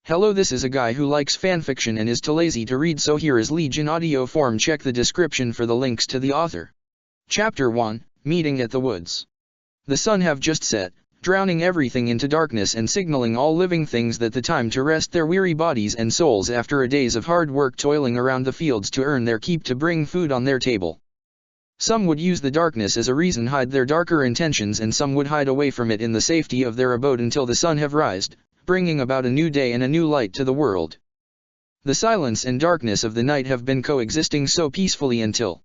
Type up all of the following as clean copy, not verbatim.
Hello, this is a guy who likes fanfiction and is too lazy to read, so here is Liege in audio form. Check the description for the links to the author. Chapter 1, Meeting at the Woods. The sun have just set, drowning everything into darkness and signaling all living things that the time to rest their weary bodies and souls after a days of hard work toiling around the fields to earn their keep to bring food on their table. Some would use the darkness as a reason hide their darker intentions, and some would hide away from it in the safety of their abode until the sun have rised, bringing about a new day and a new light to the world. The silence and darkness of the night have been coexisting so peacefully until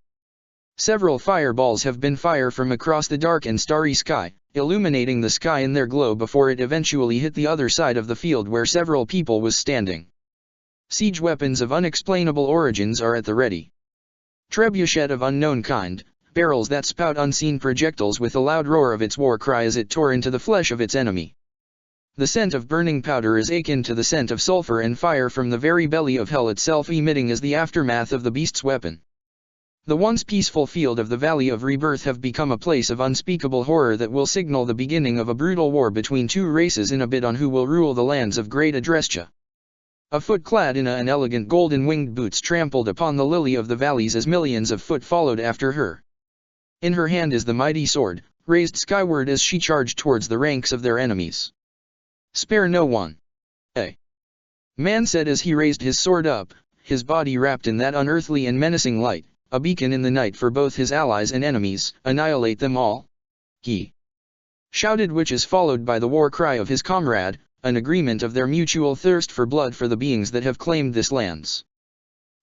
several fireballs have been fired from across the dark and starry sky, illuminating the sky in their glow before it eventually hit the other side of the field where several people was standing. Siege weapons of unexplainable origins are at the ready. Trebuchet of unknown kind, barrels that spout unseen projectiles with a loud roar of its war cry as it tore into the flesh of its enemy. The scent of burning powder is akin to the scent of sulfur and fire from the very belly of hell itself, emitting as the aftermath of the beast's weapon. The once peaceful field of the Valley of Rebirth have become a place of unspeakable horror that will signal the beginning of a brutal war between two races in a bid on who will rule the lands of Great Adrestia. A foot clad in an elegant golden winged boots trampled upon the lily of the valleys as millions of foot followed after her. In her hand is the mighty sword, raised skyward as she charged towards the ranks of their enemies. Spare no one. A man said as he raised his sword up, his body wrapped in that unearthly and menacing light, a beacon in the night for both his allies and enemies. Annihilate them all, he shouted, which is followed by the war cry of his comrade, an agreement of their mutual thirst for blood for the beings that have claimed this lands.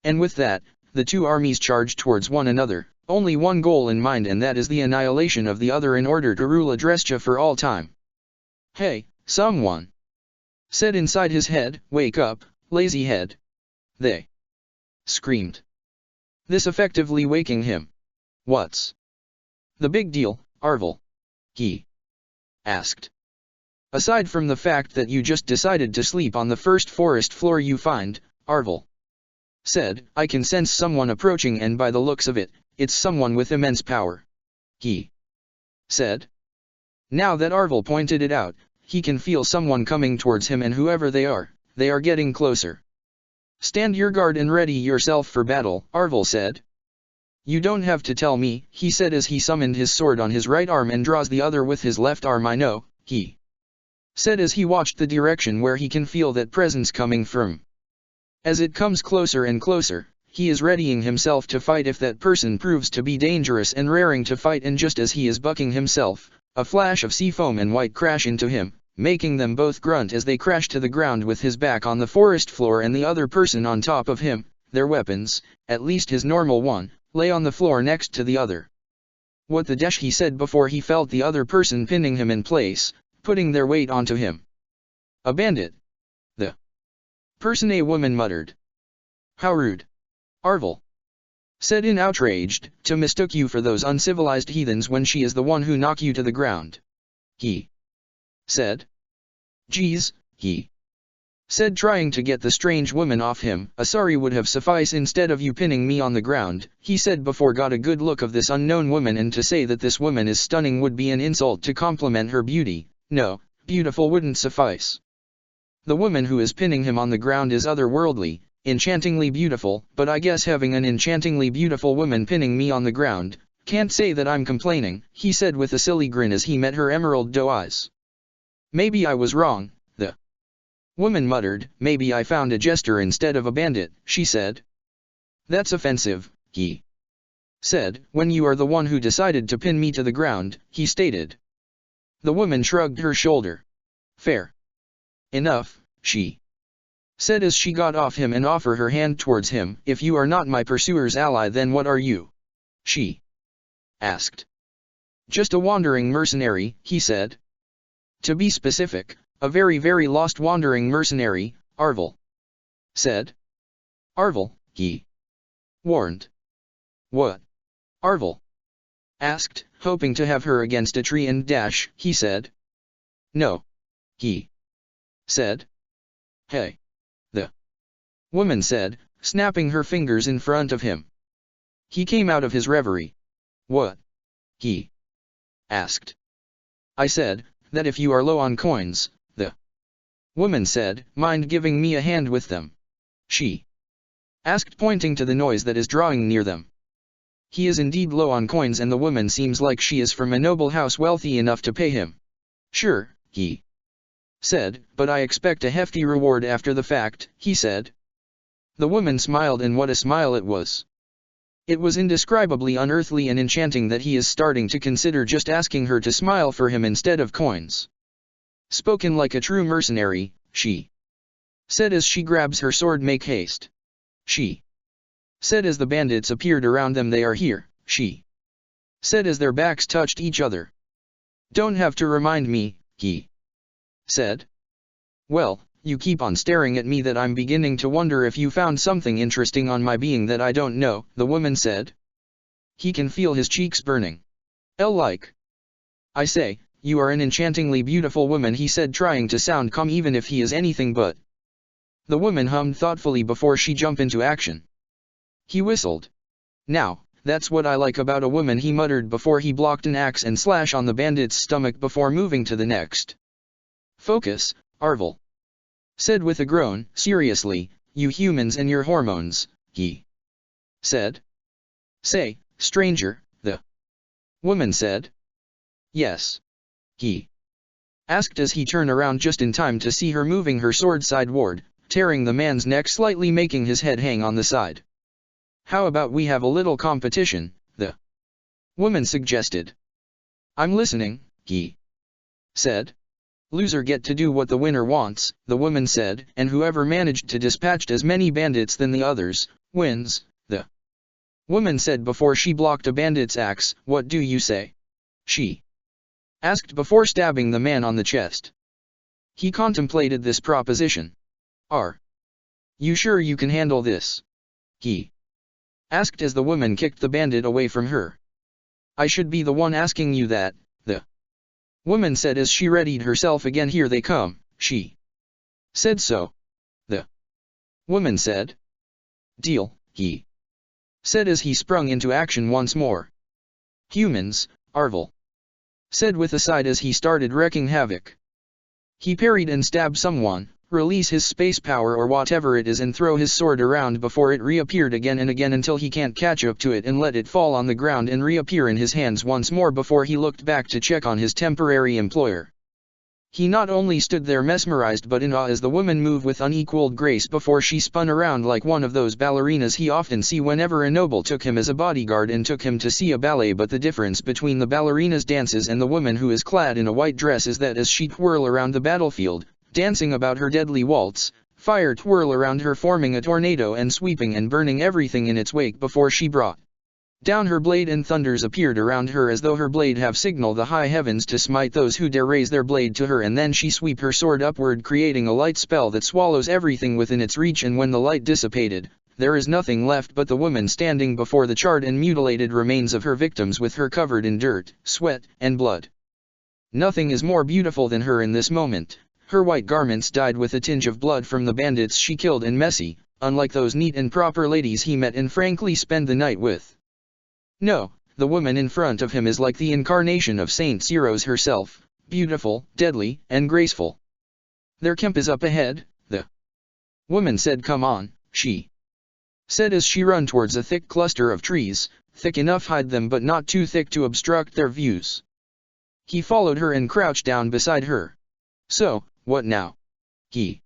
And with that, the two armies charged towards one another, only one goal in mind, and that is the annihilation of the other in order to rule Adrestia for all time. Hey, someone said inside his head, wake up, lazy head. They screamed, this effectively waking him. What's the big deal, Arvel? He asked. Aside from the fact that you just decided to sleep on the first forest floor you find, Arvel said, I can sense someone approaching, and by the looks of it, it's someone with immense power. He said. Now that Arvel pointed it out, he can feel someone coming towards him, and whoever they are getting closer. Stand your guard and ready yourself for battle, Arvel said. You don't have to tell me, he said as he summoned his sword on his right arm and draws the other with his left arm. I know, he said as he watched the direction where he can feel that presence coming from. As it comes closer and closer, he is readying himself to fight if that person proves to be dangerous and raring to fight, and just as he is bucking himself, a flash of sea foam and white crash into him, making them both grunt as they crash to the ground with his back on the forest floor and the other person on top of him. Their weapons, at least his normal one, lay on the floor next to the other. What the dash, he said before he felt the other person pinning him in place, putting their weight onto him. A bandit. The person, a woman muttered. How rude. Arvel said in outraged, to mistook you for those uncivilized heathens when she is the one who knock you to the ground. He said. Geez, he said, trying to get the strange woman off him. A sorry would have sufficed instead of you pinning me on the ground, he said before got a good look of this unknown woman, and to say that this woman is stunning would be an insult to compliment her beauty. No, beautiful wouldn't suffice. The woman who is pinning him on the ground is otherworldly, enchantingly beautiful, but I guess having an enchantingly beautiful woman pinning me on the ground, can't say that I'm complaining, he said with a silly grin as he met her emerald doe eyes. Maybe I was wrong, the woman muttered. Maybe I found a jester instead of a bandit, she said. That's offensive, he said, when you are the one who decided to pin me to the ground, he stated. The woman shrugged her shoulder. Fair enough, she said as she got off him and offered her hand towards him. If you are not my pursuer's ally, then what are you? She asked. Just a wandering mercenary, he said. To be specific, a very very lost wandering mercenary, Arvel said. Arvel, he warned. What? Arvel asked, hoping to have her against a tree and dash. He said. No, he said. Hey, the woman said, snapping her fingers in front of him. He came out of his reverie. What? He asked. I said that if you are low on coins, the Woman said, mind giving me a hand with them? She asked, pointing to the noise that is drawing near them. He is indeed low on coins, and the woman seems like she is from a noble house, wealthy enough to pay him. Sure, he said, but I expect a hefty reward after the fact, he said. The woman smiled, and what a smile it was. It was indescribably unearthly and enchanting that he is starting to consider just asking her to smile for him instead of coins. Spoken like a true mercenary, she said as she grabs her sword. Make haste. She said as the bandits appeared around them. They are here, she said as their backs touched each other. Don't have to remind me, he said. Well, you keep on staring at me that I'm beginning to wonder if you found something interesting on my being that I don't know, the woman said. He can feel his cheeks burning. Like. I say, you are an enchantingly beautiful woman, he said, trying to sound calm even if he is anything but. The woman hummed thoughtfully before she jumped into action. He whistled. Now, that's what I like about a woman, he muttered before he blocked an axe and slash on the bandit's stomach before moving to the next. Focus, Arvel said with a groan. Seriously, you humans and your hormones, he said. Say, stranger, the woman said. Yes. He asked as he turned around just in time to see her moving her sword sideward, tearing the man's neck slightly, making his head hang on the side. How about we have a little competition, the woman suggested. I'm listening, he said. Loser get to do what the winner wants, the woman said, and whoever managed to dispatch as many bandits than the others, wins, the woman said before she blocked a bandit's axe. What do you say? She asked before stabbing the man on the chest. He contemplated this proposition. Are you sure you can handle this? He asked as the woman kicked the bandit away from her. I should be the one asking you that, the woman said as she readied herself again. Here they come, she said. So, the woman said. Deal, he said as he sprung into action once more. Humans, Arvel said with a sigh as he started wreaking havoc. He parried and stabbed someone, release his space power or whatever it is, and throw his sword around before it reappeared again and again until he can't catch up to it, and let it fall on the ground and reappear in his hands once more before he looked back to check on his temporary employer. He not only stood there mesmerized but in awe as the woman moved with unequaled grace before she spun around like one of those ballerinas he often see whenever a noble took him as a bodyguard and took him to see a ballet. But the difference between the ballerina's dances and the woman who is clad in a white dress is that as she twirl around the battlefield, dancing about her deadly waltz, fire twirl around her, forming a tornado and sweeping and burning everything in its wake before she brought down her blade, and thunders appeared around her as though her blade have signaled the high heavens to smite those who dare raise their blade to her, and then she sweep her sword upward, creating a light spell that swallows everything within its reach, and when the light dissipated, there is nothing left but the woman standing before the charred and mutilated remains of her victims, with her covered in dirt, sweat, and blood. Nothing is more beautiful than her in this moment. Her white garments dyed with a tinge of blood from the bandits she killed, and messy, unlike those neat and proper ladies he met and frankly spent the night with. No, the woman in front of him is like the incarnation of Saint Ceres herself, beautiful, deadly, and graceful. Their camp is up ahead, the woman said. Come on, she said as she ran towards a thick cluster of trees, thick enough hide them but not too thick to obstruct their views. He followed her and crouched down beside her. So, what now? He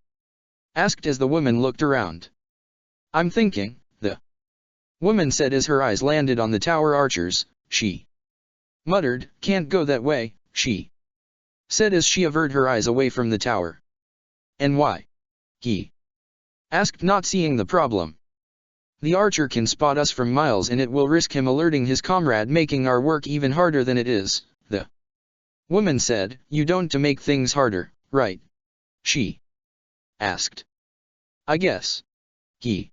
asked as the woman looked around. I'm thinking, the woman said as her eyes landed on the tower archers. She muttered, can't go that way, she said as she averted her eyes away from the tower. And why? He asked, not seeing the problem. The archer can spot us from miles and it will risk him alerting his comrade, making our work even harder than it is, the woman said. You don't to make things harder, right? She asked. I guess. He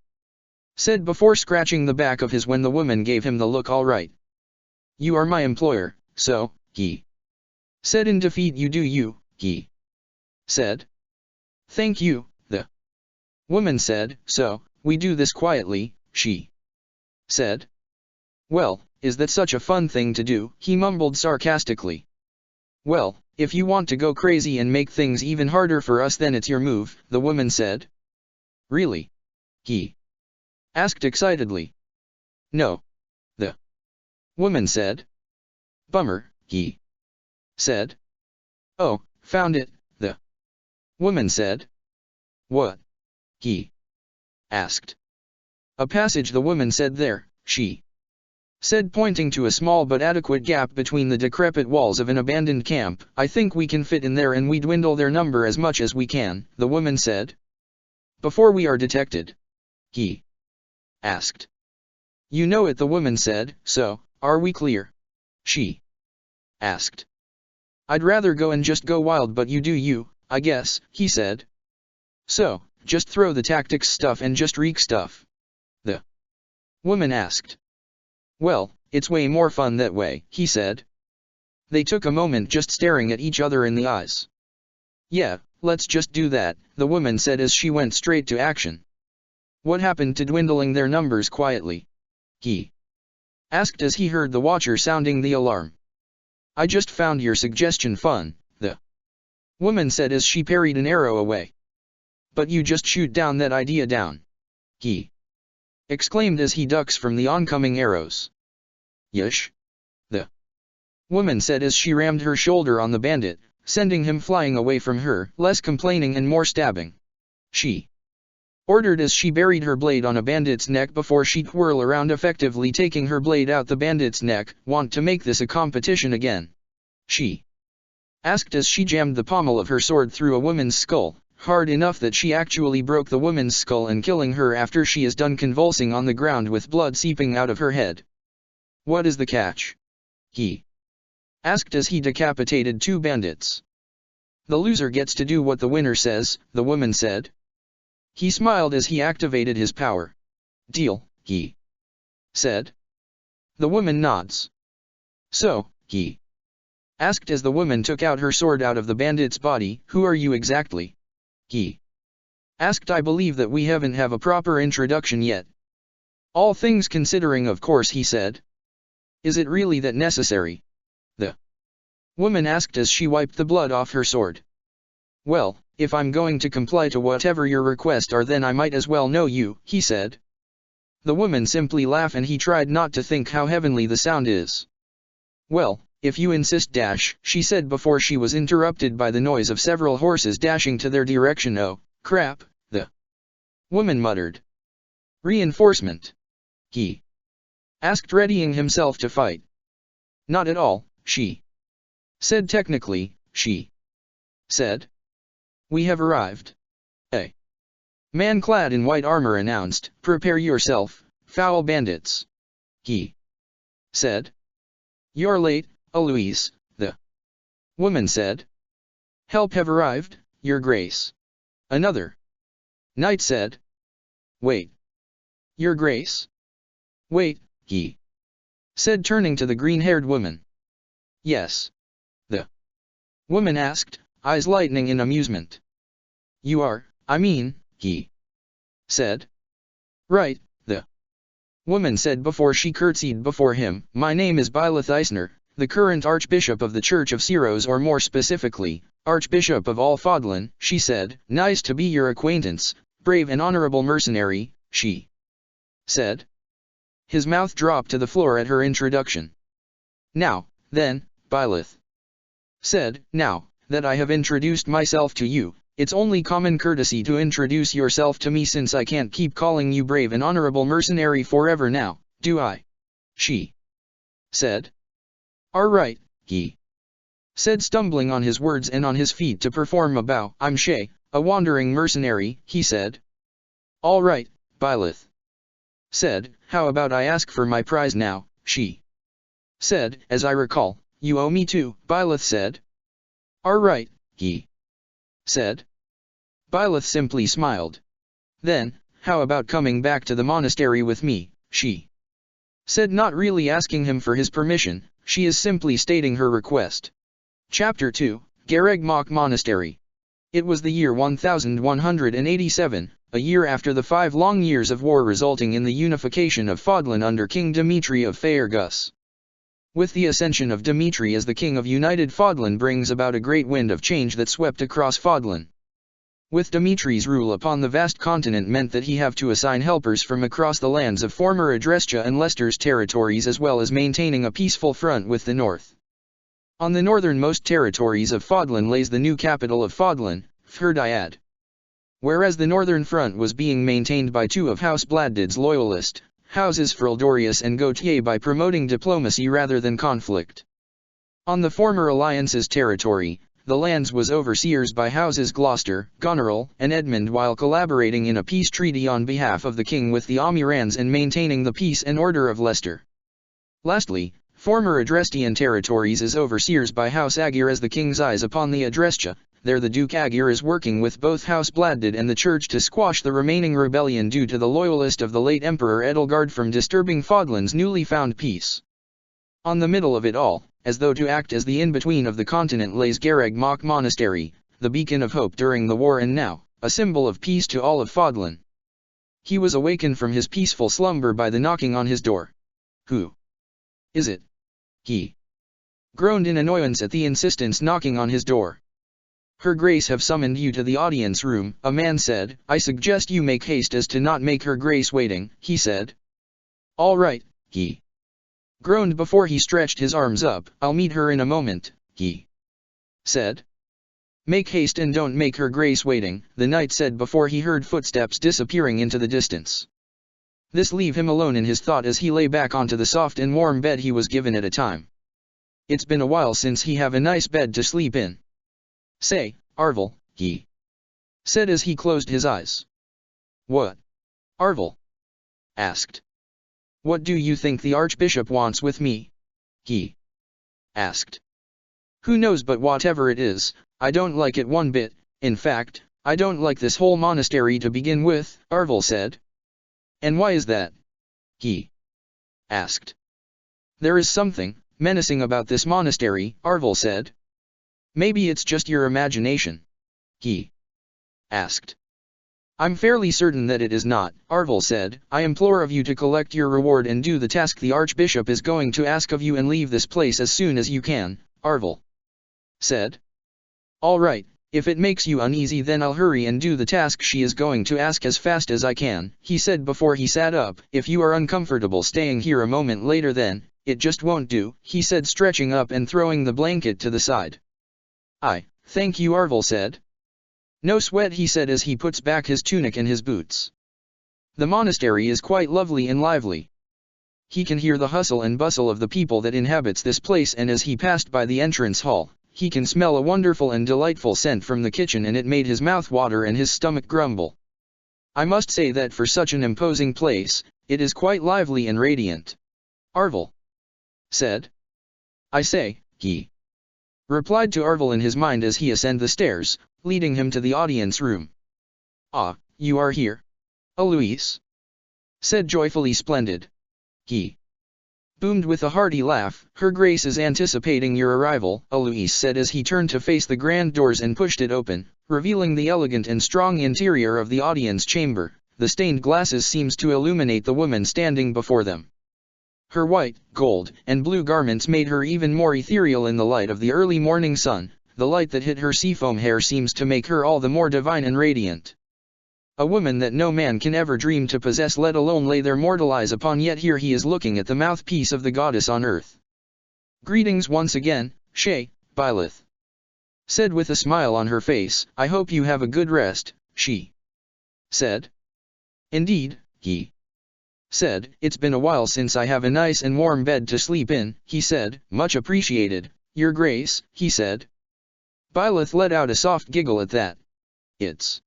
said before scratching the back of his when the woman gave him the look. All right. You are my employer, so, he said in defeat. You do you, he said. Thank you, the woman said. So, we do this quietly, she said. Well, is that such a fun thing to do? He mumbled sarcastically. Well, if you want to go crazy and make things even harder for us then it's your move, the woman said. Really? He asked excitedly. No. The woman said. Bummer, he said. Oh, found it, the woman said. What? He asked. A passage, the woman said. There, she said, pointing to a small but adequate gap between the decrepit walls of an abandoned camp. I think we can fit in there and we dwindle their number as much as we can, the woman said. Before we are detected? He asked. You know it, the woman said, so, are we clear? She asked. I'd rather go and just go wild, but you do you, I guess, he said. So, just throw the tactics stuff and just wreak stuff? The woman asked. Well, it's way more fun that way, he said. They took a moment just staring at each other in the eyes. Yeah, let's just do that, the woman said as she went straight to action. What happened to dwindling their numbers quietly? He asked as he heard the watcher sounding the alarm. I just found your suggestion fun, the woman said as she parried an arrow away. But you just shoot down that idea down. He exclaimed as he ducks from the oncoming arrows. Yesh. The woman said as she rammed her shoulder on the bandit, sending him flying away from her, less complaining and more stabbing. She ordered as she buried her blade on a bandit's neck before she'd whirl around, effectively taking her blade out the bandit's neck. Want to make this a competition again? She asked as she jammed the pommel of her sword through a woman's skull, hard enough that she actually broke the woman's skull and killing her after she is done convulsing on the ground with blood seeping out of her head. What is the catch? He asked as he decapitated two bandits. The loser gets to do what the winner says, the woman said. He smiled as he activated his power. Deal, he said. The woman nods. So, he asked as the woman took out her sword out of the bandit's body. Who are you exactly? He asked. I believe that we haven't have a proper introduction yet. All things considering, of course, he said. Is it really that necessary? The woman asked as she wiped the blood off her sword. Well, if I'm going to comply to whatever your requests are, then I might as well know you, he said. The woman simply laughed and he tried not to think how heavenly the sound is. Well, if you insist, she said before she was interrupted by the noise of several horses dashing to their direction. Oh, crap, the woman muttered. Reinforcement? He asked, readying himself to fight. Not at all, she said. Technically, she said. We have arrived. A man clad in white armor announced. Prepare yourself, foul bandits. He said. You're late, Aloise, the woman said. Help have arrived, your grace. Another knight said. Wait. Your grace? Wait, he said, turning to the green-haired woman. Yes. The woman asked, eyes lightening in amusement. You are, I mean, he said. Right, the woman said before she curtsied before him. My name is Byleth Eisner, the current Archbishop of the Church of Ceros, or more specifically, Archbishop of all Fodlan, she said. Nice to be your acquaintance, brave and honorable mercenary, she said. His mouth dropped to the floor at her introduction. Now, then, Byleth said, now that I have introduced myself to you, it's only common courtesy to introduce yourself to me, since I can't keep calling you brave and honorable mercenary forever now, do I? She said. All right, he said, stumbling on his words and on his feet to perform a bow. I'm Shay, a wandering mercenary, he said. All right, Byleth said. How about I ask for my prize now, she said. As I recall, you owe me too, Byleth said. All right, he said. Byleth simply smiled. Then, how about coming back to the monastery with me, she said, not really asking him for his permission, she is simply stating her request. Chapter 2, Garegmok Monastery. It was the year 1187, a year after the 5 long years of war resulting in the unification of Fodlan under King Dimitri of Faerghus. With the ascension of Dmitri as the king of United Fodlan brings about a great wind of change that swept across Fodlan. With Dmitri's rule upon the vast continent meant that he have to assign helpers from across the lands of former Adrestia and Leicester's territories as well as maintaining a peaceful front with the north. On the northernmost territories of Fodlan lays the new capital of Fodlan, Ferdiad. Whereas the northern front was being maintained by two of House Bladdid's loyalist, houses Frildorius and Gautier by promoting diplomacy rather than conflict. On the former alliance's territory, the lands was overseers by houses Gloucester, Goneril, and Edmund while collaborating in a peace treaty on behalf of the king with the Amirans and maintaining the peace and order of Leicester. Lastly, former Adrestian territories is overseers by House Aguirre as the king's eyes upon the Adrestia. There the Duke Aguirre is working with both House Bladdid and the Church to squash the remaining rebellion due to the loyalist of the late Emperor Edelgard from disturbing Fodlan's newly found peace. On the middle of it all, as though to act as the in-between of the continent lays Garag Mach Monastery, the beacon of hope during the war and now, a symbol of peace to all of Fodlan. He was awakened from his peaceful slumber by the knocking on his door. "Who is it?" he groaned in annoyance at the insistence knocking on his door. "Her Grace have summoned you to the audience room," a man said. "I suggest you make haste as to not make Her Grace waiting," he said. "All right," he groaned before he stretched his arms up. "I'll meet her in a moment," he said. "Make haste and don't make Her Grace waiting," the knight said before he heard footsteps disappearing into the distance. This leave him alone in his thought as he lay back onto the soft and warm bed he was given at a time. "It's been a while since he have a nice bed to sleep in. Say, Arvel," he said as he closed his eyes. "What?" Arvel asked. "What do you think the Archbishop wants with me?" he asked. "Who knows, but whatever it is, I don't like it one bit. In fact, I don't like this whole monastery to begin with," Arvel said. "And why is that?" he asked. "There is something menacing about this monastery," Arvel said. "Maybe it's just your imagination?" he asked. "I'm fairly certain that it is not," Arvel said. "I implore of you to collect your reward and do the task the Archbishop is going to ask of you and leave this place as soon as you can," Arvel said. "All right, if it makes you uneasy then I'll hurry and do the task she is going to ask as fast as I can," he said before he sat up. "If you are uncomfortable staying here a moment later then, it just won't do," he said stretching up and throwing the blanket to the side. "I thank you," Arvel said. "No sweat," he said as he puts back his tunic and his boots. "The monastery is quite lovely and lively." He can hear the hustle and bustle of the people that inhabits this place, and as he passed by the entrance hall, he can smell a wonderful and delightful scent from the kitchen, and it made his mouth water and his stomach grumble. "I must say that for such an imposing place, it is quite lively and radiant," Arvel said. "I say," he replied to Arvel in his mind as he ascended the stairs, leading him to the audience room. "Ah, you are here, Alois," said joyfully Splendid. He boomed with a hearty laugh. "Her Grace is anticipating your arrival," Alois said as he turned to face the grand doors and pushed it open, revealing the elegant and strong interior of the audience chamber. The stained glasses seems to illuminate the woman standing before them. Her white, gold, and blue garments made her even more ethereal in the light of the early morning sun. The light that hit her seafoam hair seems to make her all the more divine and radiant. A woman that no man can ever dream to possess, let alone lay their mortal eyes upon, yet here he is looking at the mouthpiece of the goddess on earth. "Greetings once again, Shay, Byleth," said with a smile on her face. "I hope you have a good rest," she said. "Indeed," he said. "It's been a while since I have a nice and warm bed to sleep in," he said. "Much appreciated, Your Grace," he said. Byleth let out a soft giggle at that. "It's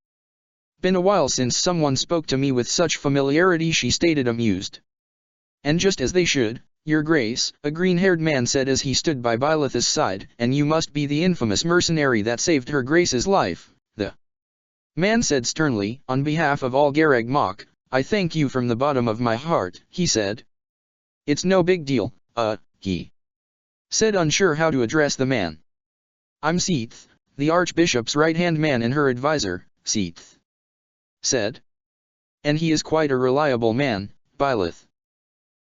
been a while since someone spoke to me with such familiarity," she stated, amused. "And just as they should, Your Grace," a green-haired man said as he stood by Byleth's side. "And you must be the infamous mercenary that saved Her Grace's life," the man said sternly. "On behalf of all Garag Mach, I thank you from the bottom of my heart," he said. "It's no big deal," he said, unsure how to address the man. "I'm Seath, the Archbishop's right-hand man and her advisor," Seath said. "And he is quite a reliable man," Byleth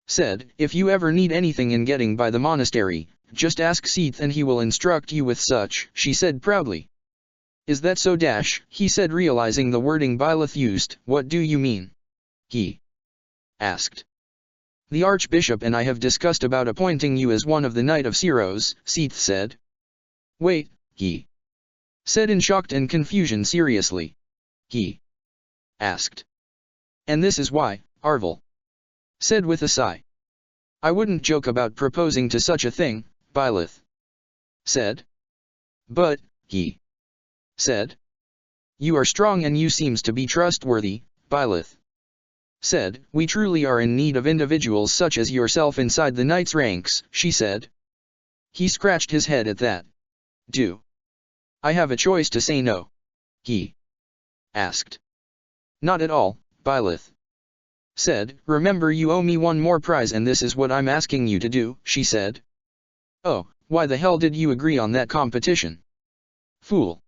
said, if you ever need anything in getting by the monastery, just ask Seath and he will instruct you with such, she said proudly. Is that so dash, he said realizing the wording Byleth used, what do you mean? He asked. The Archbishop and I have discussed about appointing you as one of the Knight of Siros, Seath said. Wait, he said in shocked and confusion seriously. He asked. And this is why, Arvel said with a sigh. I wouldn't joke about proposing to such a thing, Byleth said. But, he said. You are strong and you seems to be trustworthy, Byleth said. We truly are in need of individuals such as yourself inside the knight's ranks, she said. He scratched his head at that. Do I have a choice to say no? He asked. Not at all, Byleth said. Remember you owe me one more prize and this is what I'm asking you to do, she said. Oh, why the hell did you agree on that competition? Fool.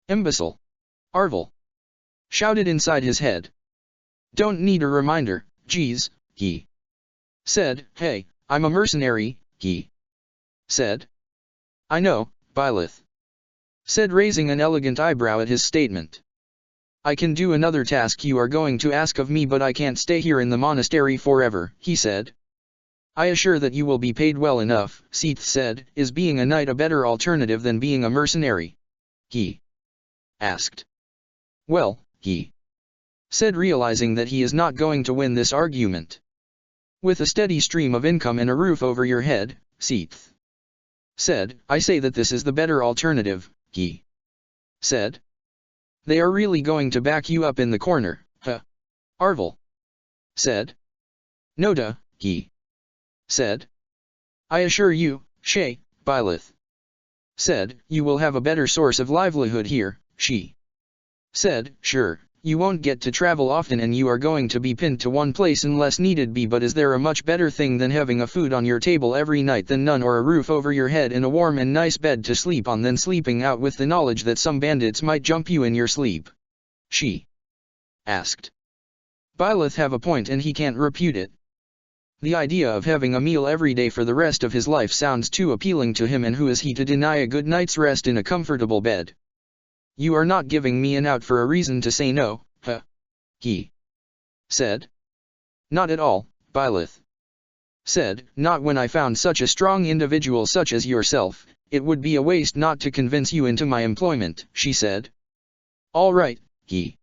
Imbecile. Arvel shouted inside his head. Don't need a reminder, geez, he said. Hey, I'm a mercenary, he said. I know, Byleth said raising an elegant eyebrow at his statement. I can do another task you are going to ask of me but I can't stay here in the monastery forever, he said. I assure that you will be paid well enough, Seath said. Is being a knight a better alternative than being a mercenary? He asked. Well, he said realizing that he is not going to win this argument. With a steady stream of income and a roof over your head, Seath said, I say that this is the better alternative, he said. They are really going to back you up in the corner, huh? Arvel said. No duh, he said. I assure you, Shay, Byleth said, you will have a better source of livelihood here, she said. Sure, you won't get to travel often and you are going to be pinned to one place unless needed be, but is there a much better thing than having a food on your table every night than none, or a roof over your head and a warm and nice bed to sleep on than sleeping out with the knowledge that some bandits might jump you in your sleep? She asked. Byleth have a point and he can't refute it. The idea of having a meal every day for the rest of his life sounds too appealing to him, and who is he to deny a good night's rest in a comfortable bed? You are not giving me an out for a reason to say no, huh? He said. Not at all, Byleth said. Not when I found such a strong individual such as yourself. It would be a waste not to convince you into my employment, she said. All right, he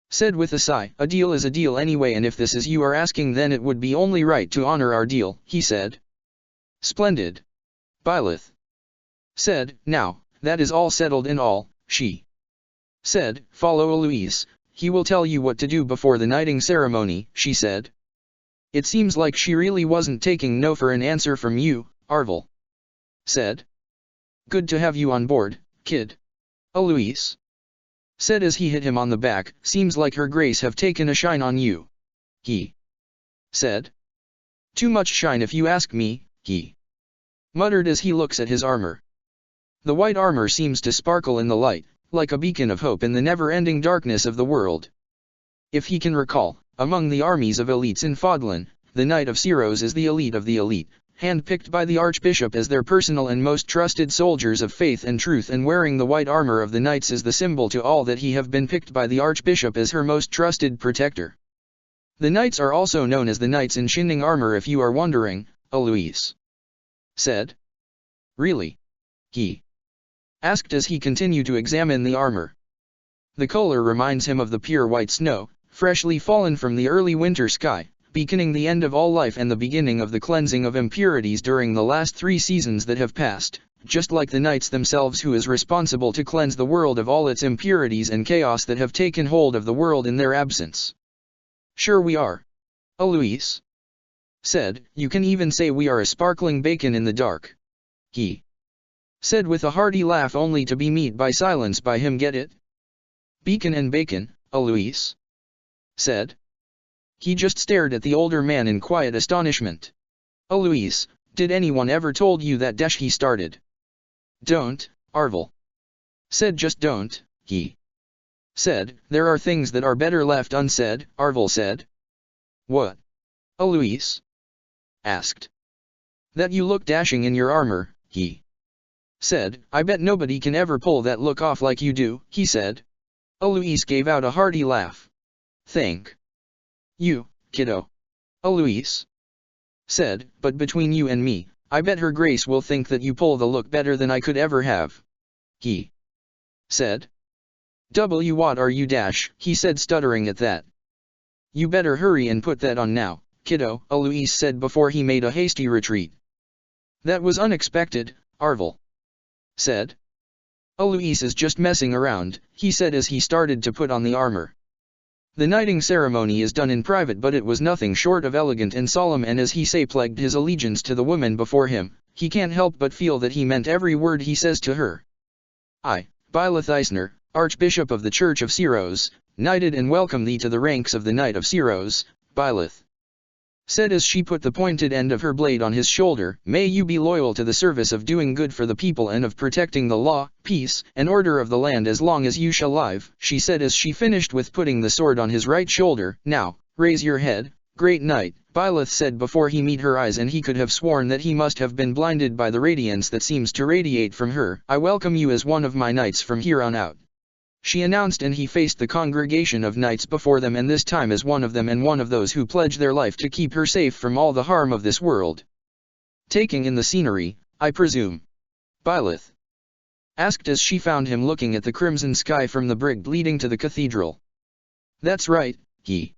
said with a sigh. A deal is a deal anyway, and if this is you are asking then it would be only right to honor our deal, he said. Splendid. Byleth said. Now, that is all settled and all, she said. Follow Louise, he will tell you what to do before the knighting ceremony, she said. It seems like she really wasn't taking no for an answer from you, Arvel said. Good to have you on board, kid. Louise said as he hit him on the back. Seems like her grace have taken a shine on you, he said. Too much shine if you ask me, he muttered as he looks at his armor. The white armor seems to sparkle in the light, like a beacon of hope in the never-ending darkness of the world. If he can recall, among the armies of elites in Fodlan, the Knight of Siros is the elite of the elite, handpicked by the Archbishop as their personal and most trusted soldiers of faith and truth, and wearing the white armor of the knights is the symbol to all that he have been picked by the Archbishop as her most trusted protector. The knights are also known as the knights in shining armor if you are wondering, Louise said. Really? He asked as he continued to examine the armor. The color reminds him of the pure white snow, freshly fallen from the early winter sky, beaconing the end of all life and the beginning of the cleansing of impurities during the last 3 seasons that have passed, just like the knights themselves, who is responsible to cleanse the world of all its impurities and chaos that have taken hold of the world in their absence. Sure we are. Louise said. You can even say we are a sparkling beacon in the dark. He said with a hearty laugh, only to be met by silence by him. Get it? Beacon and bacon, Louise said. He just stared at the older man in quiet astonishment. Louise, did anyone ever told you that? He started. Don't, Arvel said. Just don't, he said. There are things that are better left unsaid, Arvel said. What? Louise asked. That you look dashing in your armor, he said. I bet nobody can ever pull that look off like you do, he said. Alois gave out a hearty laugh. Thank you, kiddo. Alois said, but between you and me, I bet her grace will think that you pull the look better than I could ever have. He said. What are you dash, he said, stuttering at that. You better hurry and put that on now, kiddo, Alois said before he made a hasty retreat. That was unexpected, Arvel said. Alois is just messing around, he said as he started to put on the armor. The knighting ceremony is done in private, but it was nothing short of elegant and solemn, and as he pledged his allegiance to the woman before him, he can't help but feel that he meant every word he says to her. I, Byleth Eisner, Archbishop of the Church of Syros, knighted and welcome thee to the ranks of the Knight of Syros, Byleth said as she put the pointed end of her blade on his shoulder. May you be loyal to the service of doing good for the people and of protecting the law, peace, and order of the land as long as you shall live, she said as she finished with putting the sword on his right shoulder. Now, raise your head, great knight, Byleth said before he met her eyes, and he could have sworn that he must have been blinded by the radiance that seems to radiate from her. I welcome you as one of my knights from here on out, she announced, and he faced the congregation of knights before them, and this time as one of them and one of those who pledge their life to keep her safe from all the harm of this world. Taking in the scenery, I presume? Byleth asked as she found him looking at the crimson sky from the bridge leading to the cathedral. That's right, he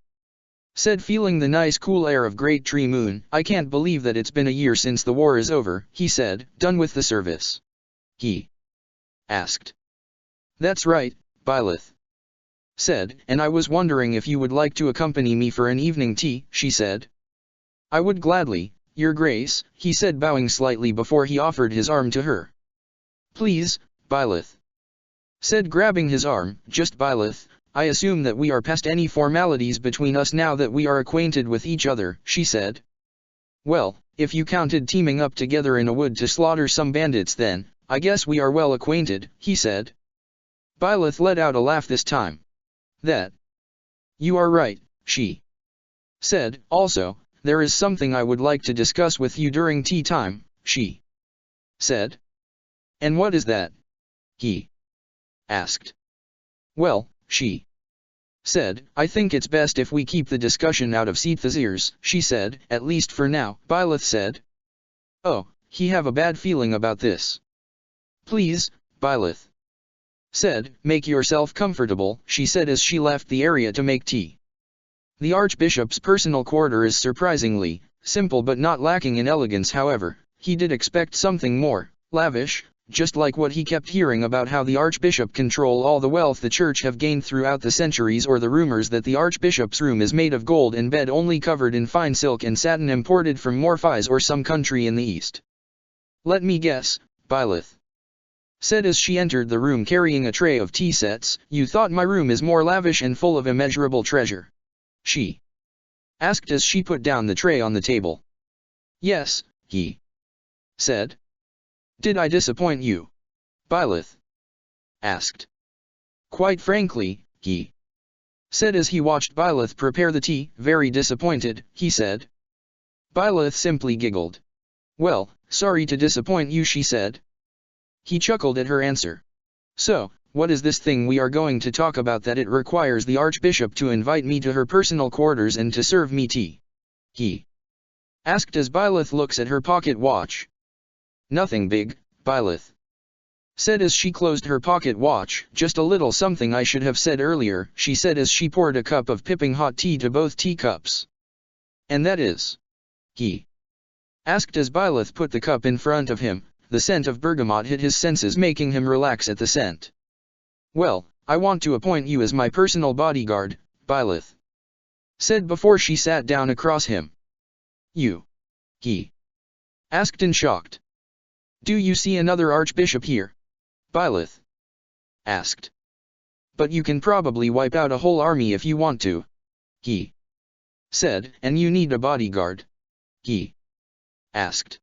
said, feeling the nice cool air of Great Tree Moon. I can't believe that it's been a year since the war is over, he said. Done with the service? He asked. That's right, Byleth said, and I was wondering if you would like to accompany me for an evening tea, she said. I would gladly, your grace, he said, bowing slightly before he offered his arm to her. Please, Byleth said, grabbing his arm. Just Byleth, I assume that we are past any formalities between us now that we are acquainted with each other, she said. Well, if you counted teaming up together in a wood to slaughter some bandits, then, I guess we are well acquainted, he said. Byleth let out a laugh this time. That you are right, she said. Also, there is something I would like to discuss with you during tea time, she said. And what is that? He asked. Well, she said, I think it's best if we keep the discussion out of Sitha's ears, she said. At least for now, Byleth said. Oh, he have a bad feeling about this. Please, Byleth said, make yourself comfortable, she said as she left the area to make tea. The Archbishop's personal quarter is surprisingly simple but not lacking in elegance. However, he did expect something more lavish, just like what he kept hearing about how the Archbishop control all the wealth the church have gained throughout the centuries, or the rumors that the Archbishop's room is made of gold and bed only covered in fine silk and satin imported from Morphais or some country in the east. Let me guess, Byleth said as she entered the room carrying a tray of tea sets. You thought my room is more lavish and full of immeasurable treasure? She asked as she put down the tray on the table. Yes, he said. Did I disappoint you? Byleth asked. Quite frankly, he said as he watched Byleth prepare the tea. Very disappointed, he said. Byleth simply giggled. Well, sorry to disappoint you, she said. He chuckled at her answer. So, what is this thing we are going to talk about that it requires the Archbishop to invite me to her personal quarters and to serve me tea? He asked as Byleth looks at her pocket watch. Nothing big, Byleth said as she closed her pocket watch. Just a little something I should have said earlier, she said as she poured a cup of piping hot tea to both teacups. And that is? He asked as Byleth put the cup in front of him. The scent of bergamot hit his senses, making him relax at the scent. Well, I want to appoint you as my personal bodyguard, Byleth said before she sat down across him. You? He asked in shocked. Do you see another archbishop here? Byleth asked. But you can probably wipe out a whole army if you want to. He said. And you need a bodyguard? He asked.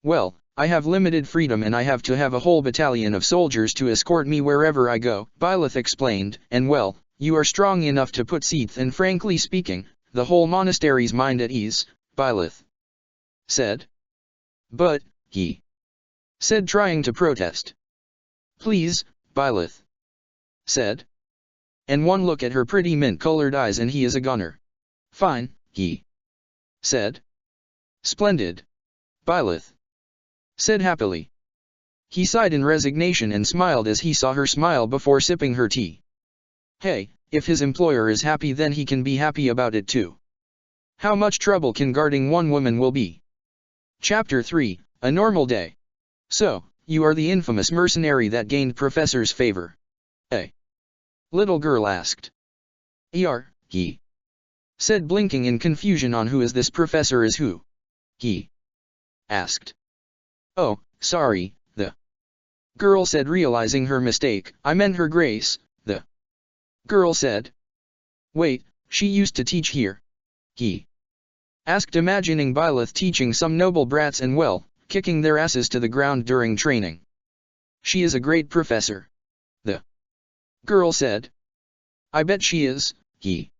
Well, I have limited freedom and I have to have a whole battalion of soldiers to escort me wherever I go, Byleth explained, and well, you are strong enough to put Sith and frankly speaking, the whole monastery's mind at ease, Byleth said. But, he said, trying to protest. Please, Byleth, said. And one look at her pretty mint-colored eyes and he is a gunner. Fine, he said. Splendid, Byleth said happily. He sighed in resignation and smiled as he saw her smile before sipping her tea. Hey, if his employer is happy then he can be happy about it too. How much trouble can guarding one woman will be? Chapter 3, A Normal Day. So, you are the infamous mercenary that gained Professor's favor. A little girl asked. He said, blinking in confusion on who is this professor is who. He asked. Oh, sorry, the girl said, realizing her mistake. I meant Her Grace, the girl said. Wait, she used to teach here? He asked, imagining Byleth teaching some noble brats and well, kicking their asses to the ground during training. She is a great professor, the girl said. I bet she is, he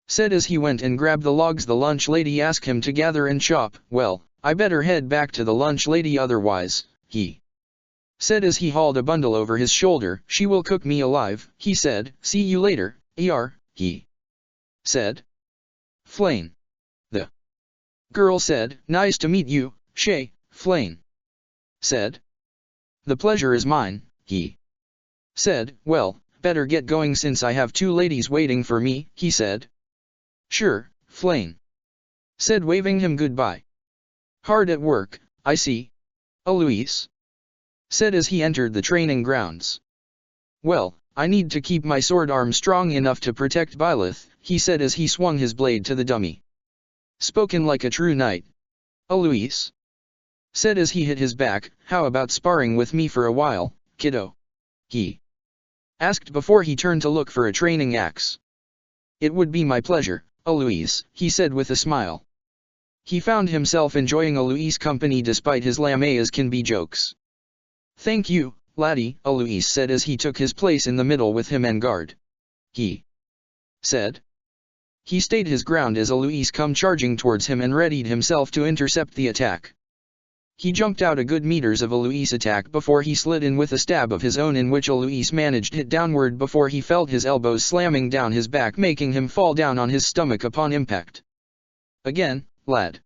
said as he went and grabbed the logs the lunch lady asked him to gather and chop. Well, I better head back to the lunch lady otherwise, he said as he hauled a bundle over his shoulder. She will cook me alive, he said. See you later, he said. Flane, the girl said. Nice to meet you, Shay, Flane said. The pleasure is mine, he said. Well, better get going since I have two ladies waiting for me, he said. Sure, Flane said, waving him goodbye. Hard at work, I see. Alois said as he entered the training grounds. Well, I need to keep my sword arm strong enough to protect Byleth, he said as he swung his blade to the dummy. Spoken like a true knight. Alois said as he hit his back. How about sparring with me for a while, kiddo? He asked before he turned to look for a training axe. It would be my pleasure, Alois, he said with a smile. He found himself enjoying Alois' company despite his lame-as-can-be jokes. Thank you, laddie, Alois said as he took his place in the middle with him and guard. He said. He stayed his ground as Alois come charging towards him and readied himself to intercept the attack. He jumped out a good meters of Alois' attack before he slid in with a stab of his own in which Alois managed hit downward before he felt his elbows slamming down his back, making him fall down on his stomach upon impact. Again, lad,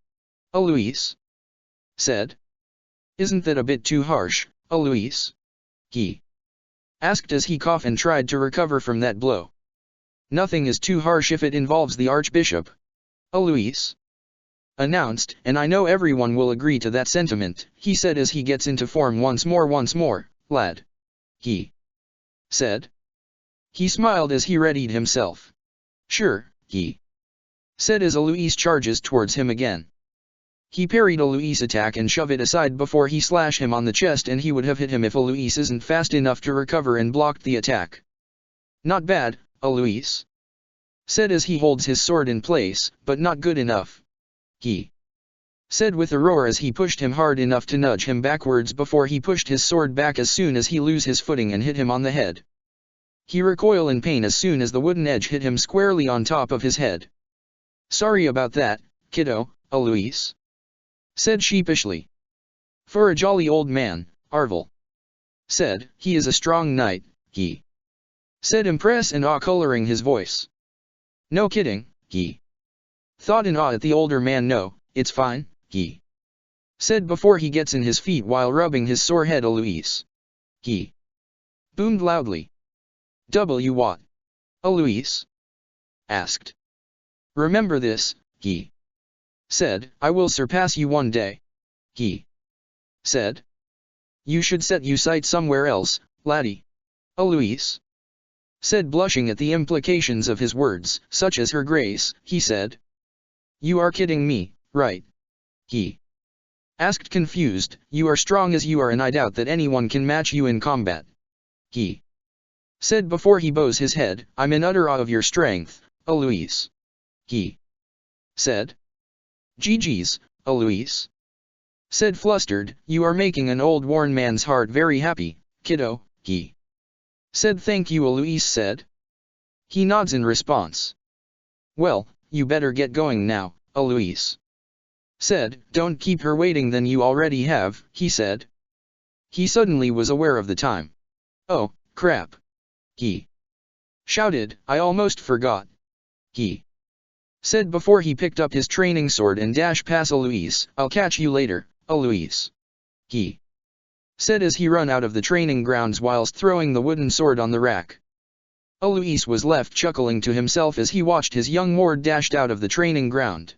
Alois said. Isn't that a bit too harsh, Alois? He asked as he coughed and tried to recover from that blow. Nothing is too harsh if it involves the Archbishop, Alois announced, and I know everyone will agree to that sentiment, he said as he gets into form once more, lad. He said. He smiled as he readied himself. Sure, he said as Alois charges towards him again. He parried Alois' attack and shoved it aside before he slashed him on the chest, and he would have hit him if Alois isn't fast enough to recover and blocked the attack. Not bad, Alois said as he holds his sword in place, but not good enough. He said with a roar as he pushed him hard enough to nudge him backwards before he pushed his sword back as soon as he lose his footing and hit him on the head. He recoiled in pain as soon as the wooden edge hit him squarely on top of his head. Sorry about that, kiddo, Alois said sheepishly. For a jolly old man, Arvel said. He is a strong knight, he said, impressed and awe coloring his voice. No kidding, he thought in awe at the older man. No, it's fine, he said before he gets in his feet while rubbing his sore head. Alois, he boomed loudly. What? Alois asked. Remember this, he said. I will surpass you one day, he said. You should set your sight somewhere else, laddie, Alois said, blushing at the implications of his words, such as Her Grace, he said. You are kidding me, right? He asked, confused. You are strong as you are, and I doubt that anyone can match you in combat, he said before he bows his head. I'm in utter awe of your strength, Alois, he said. GG's, Alois said, flustered. You are making an old worn man's heart very happy, kiddo, he said. Thank you, Alois said. He nods in response. Well, you better get going now, Alois said. Don't keep her waiting, then you already have, he said. He suddenly was aware of the time. Oh, crap. He shouted, I almost forgot. He said before he picked up his training sword and dashed past Alois. I'll catch you later, Alois. He said as he ran out of the training grounds whilst throwing the wooden sword on the rack. Alois was left chuckling to himself as he watched his young ward dashed out of the training ground.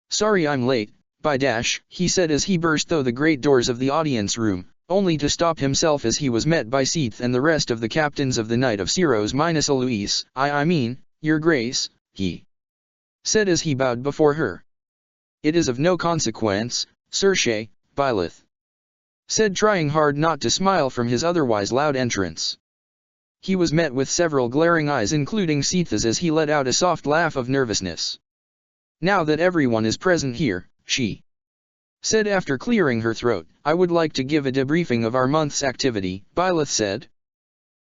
Sorry I'm late, bye dash, he said as he burst through the great doors of the audience room, only to stop himself as he was met by Seath and the rest of the captains of the Knight of Ceros minus Alois. I mean, your grace, he said as he bowed before her. It is of no consequence, Sir Shay, Byleth said, trying hard not to smile from his otherwise loud entrance. He was met with several glaring eyes, including Seath's, as he let out a soft laugh of nervousness. Now that everyone is present here, she said after clearing her throat, I would like to give a debriefing of our month's activity, Byleth said.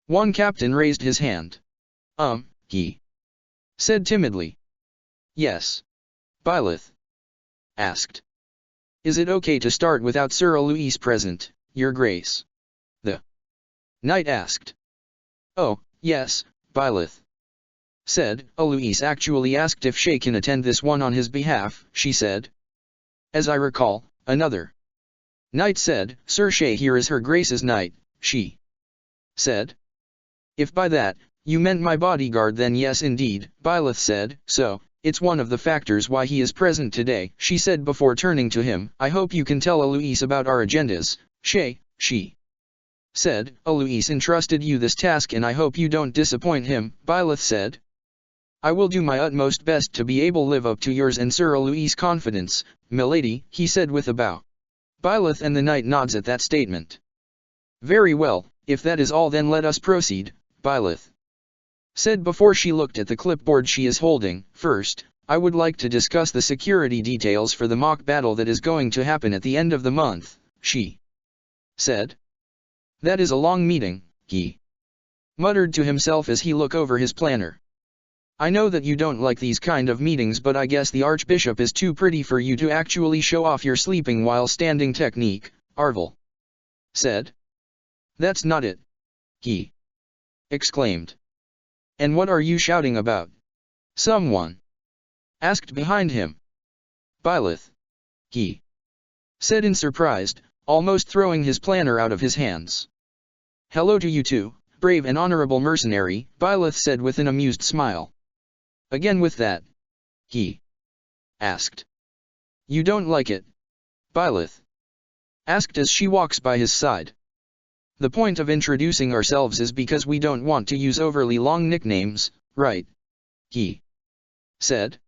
One captain raised his hand. He said timidly. Yes. Byleth asked. Is it okay to start without Sir Alois present, your grace? The knight asked. Oh, yes, Byleth said. Alois actually asked if Shay can attend this one on his behalf, she said. As I recall, another knight said, Sir Shay here is her grace's knight, she said. If by that, you meant my bodyguard, then yes indeed, Byleth said. So, it's one of the factors why he is present today, she said before turning to him. I hope you can tell Alois about our agendas, Shay, she said. Alois entrusted you this task and I hope you don't disappoint him, Byleth said. I will do my utmost best to be able live up to yours and Sir Alois' confidence, milady, he said with a bow. Byleth and the knight nods at that statement. Very well, if that is all then let us proceed, Byleth said before she looked at the clipboard she is holding. First, I would like to discuss the security details for the mock battle that is going to happen at the end of the month, she said. That is a long meeting, he muttered to himself as he looked over his planner. I know that you don't like these kind of meetings, but I guess the Archbishop is too pretty for you to actually show off your sleeping while standing technique, Arvel said. That's not it, he exclaimed. And what are you shouting about? Someone asked behind him. Byleth, he said in surprise, almost throwing his planner out of his hands. Hello to you too, brave and honorable mercenary, Byleth said with an amused smile. Again with that? He asked. You don't like it? Byleth asked as she walks by his side. The point of introducing ourselves is because we don't want to use overly long nicknames, right? He said.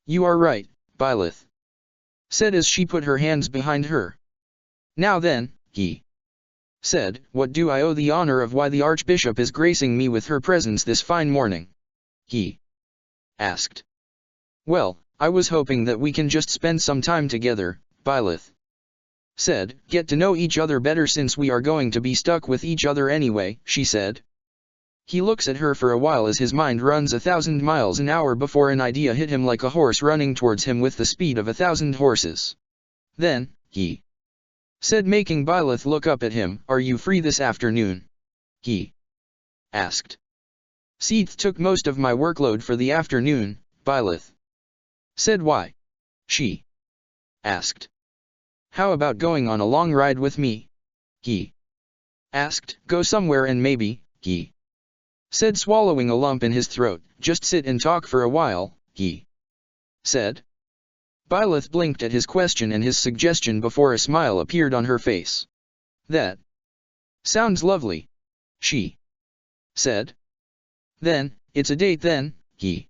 You are right, Byleth said as she put her hands behind her. Now then, he said, what do I owe the honor of why the Archbishop is gracing me with her presence this fine morning? He asked. Well, I was hoping that we can just spend some time together, Byleth said, get to know each other better since we are going to be stuck with each other anyway, she said. He looks at her for a while as his mind runs 1,000 miles an hour before an idea hit him like a horse running towards him with the speed of 1,000 horses. Then, he said, making Byleth look up at him, are you free this afternoon? He asked. Seath took most of my workload for the afternoon, Byleth said. Why? She asked. How about going on a long ride with me? He asked. Go somewhere and maybe, he said, swallowing a lump in his throat, just sit and talk for a while, he said. Byleth blinked at his question and his suggestion before a smile appeared on her face. That sounds lovely, she said. Then, it's a date then, he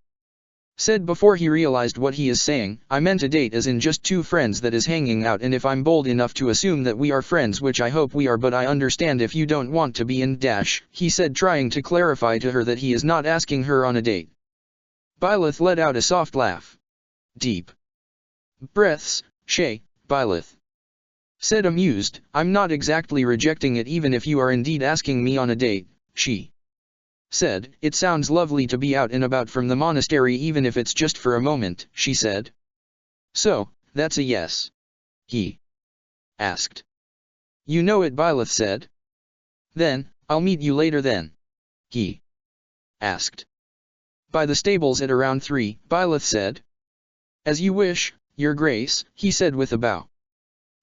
said before he realized what he is saying. I meant a date as in just two friends that is hanging out, and if I'm bold enough to assume that we are friends, which I hope we are, but I understand if you don't want to be in dash, he said, trying to clarify to her that he is not asking her on a date. Byleth let out a soft laugh. Deep breaths, Shay, Byleth said, amused. I'm not exactly rejecting it even if you are indeed asking me on a date, she said. It sounds lovely to be out and about from the monastery even if it's just for a moment, she said. So, That's a yes. He asked. You know it, Byleth said. Then, I'll meet you later then. He asked. By the stables at around 3, Byleth said. As you wish, Your Grace, he said with a bow.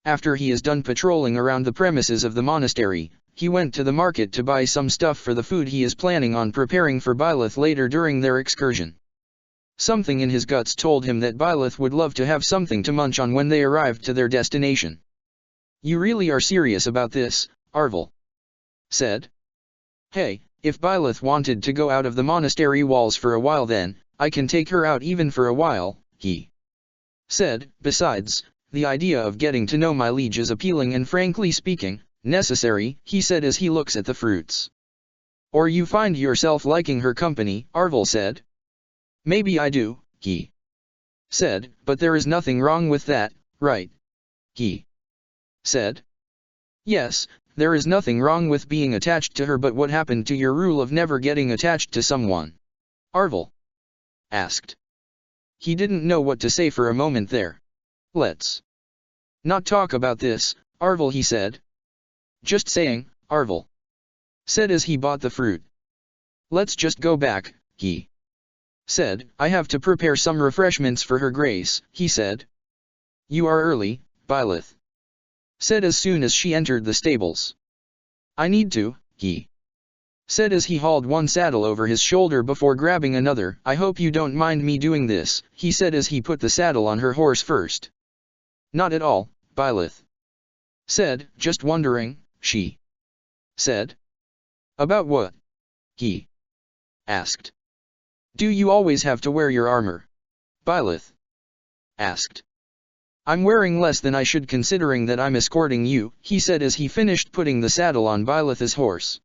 After he is done patrolling around the premises of the monastery, he went to the market to buy some stuff for the food he is planning on preparing for Byleth later during their excursion. Something in his guts told him that Byleth would love to have something to munch on when they arrived to their destination. You really are serious about this, Arvel said. Hey, if Byleth wanted to go out of the monastery walls for a while then, I can take her out even for a while, he said. Besides, the idea of getting to know my liege is appealing and frankly speaking, necessary, he said as he looks at the fruits. Or you find yourself liking her company, Arvel said. Maybe I do, he said, but there is nothing wrong with that, right? He said. Yes, there is nothing wrong with being attached to her, but what happened to your rule of never getting attached to someone? Arvel asked. He didn't know what to say for a moment there. Let's not talk about this, Arvel, he said. Just saying, Arvel said as he bought the fruit. Let's just go back, he said. I have to prepare some refreshments for her grace, he said. You are early, Byleth said as soon as she entered the stables. I need to, he said as he hauled one saddle over his shoulder before grabbing another. I hope you don't mind me doing this, he said as he put the saddle on her horse first. Not at all, Byleth said, just wondering, she said. About what? He asked. Do you always have to wear your armor? Byleth asked. I'm wearing less than I should considering that I'm escorting you, he said as he finished putting the saddle on Byleth's horse.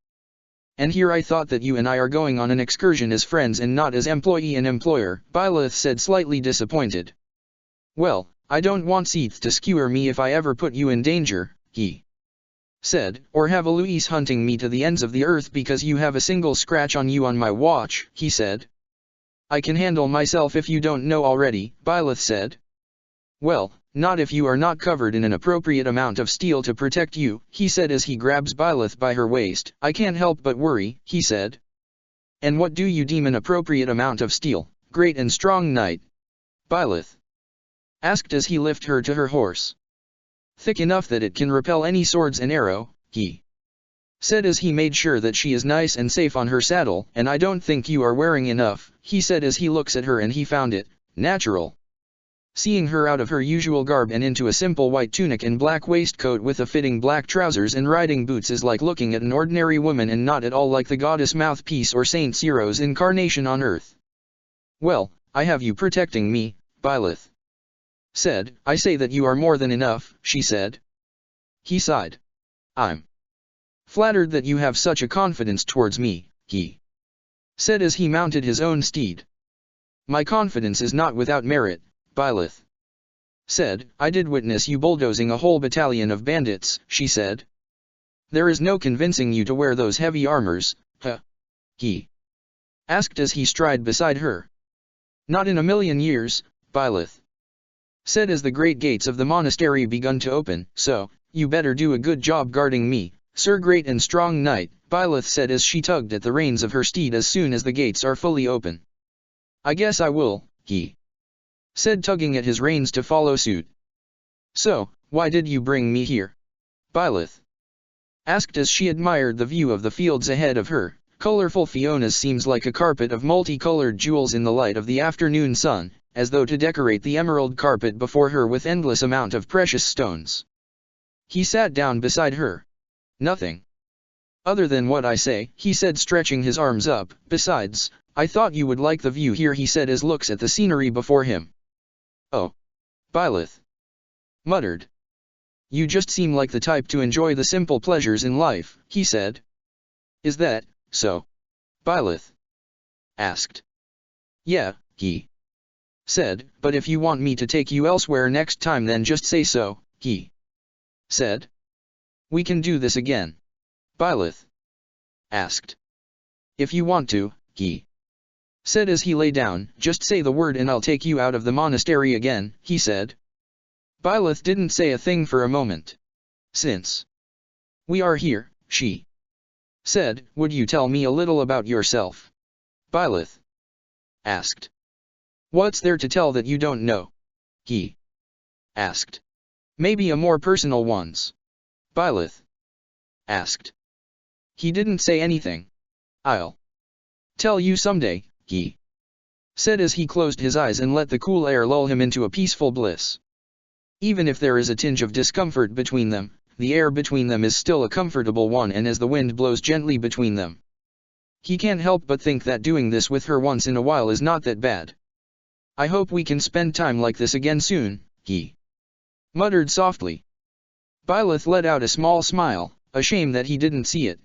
And here I thought that you and I are going on an excursion as friends and not as employee and employer, Byleth said slightly disappointed. Well, I don't want Seath to skewer me if I ever put you in danger, he said, or have Eloise hunting me to the ends of the earth because you have a single scratch on you on my watch, he said. I can handle myself if you don't know already, Byleth said. Well, not if you are not covered in an appropriate amount of steel to protect you, he said as he grabs Byleth by her waist. I can't help but worry, he said. And what do you deem an appropriate amount of steel, great and strong knight? Byleth asked as he lifted her to her horse. Thick enough that it can repel any swords and arrow, he said as he made sure that she is nice and safe on her saddle. And I don't think you are wearing enough, he said as he looks at her and he found it natural. Seeing her out of her usual garb and into a simple white tunic and black waistcoat with a fitting black trousers and riding boots is like looking at an ordinary woman and not at all like the goddess Mouthpiece or Saint Ciro's incarnation on earth. Well, I have you protecting me, Byleth said. I say that you are more than enough, she said. He sighed. I'm flattered that you have such a confidence towards me, he said as he mounted his own steed. My confidence is not without merit, Byleth said. I did witness you bulldozing a whole battalion of bandits, she said. There is no convincing you to wear those heavy armors, huh? He asked as he strode beside her. Not in a million years, Byleth said as the great gates of the monastery begun to open. So, you better do a good job guarding me, Sir Great and Strong Knight, Byleth said as she tugged at the reins of her steed as soon as the gates are fully open. I guess I will, he said tugging at his reins to follow suit. So, why did you bring me here? Byleth asked as she admired the view of the fields ahead of her. Colorful Fiona's seems like a carpet of multicolored jewels in the light of the afternoon sun, as though to decorate the emerald carpet before her with endless amount of precious stones. He sat down beside her. Nothing other than what I say, he said stretching his arms up. Besides, I thought you would like the view here, he said as looks at the scenery before him. Oh. Byleth muttered. You just seem like the type to enjoy the simple pleasures in life, he said. Is that so? Byleth asked. Yeah, he said, but if you want me to take you elsewhere next time then just say so, he said. We can do this again. Byleth asked. If you want to, he said as he lay down. Just say the word and I'll take you out of the monastery again, he said. Byleth didn't say a thing for a moment. Since we are here, she said, would you tell me a little about yourself? Byleth asked. What's there to tell that you don't know? He asked. Maybe a more personal ones. Byleth asked. He didn't say anything. I'll tell you someday, he said as he closed his eyes and let the cool air lull him into a peaceful bliss. Even if there is a tinge of discomfort between them, the air between them is still a comfortable one, and as the wind blows gently between them, he can't help but think that doing this with her once in a while is not that bad. I hope we can spend time like this again soon, he muttered softly. Byleth let out a small smile, a shame that he didn't see it.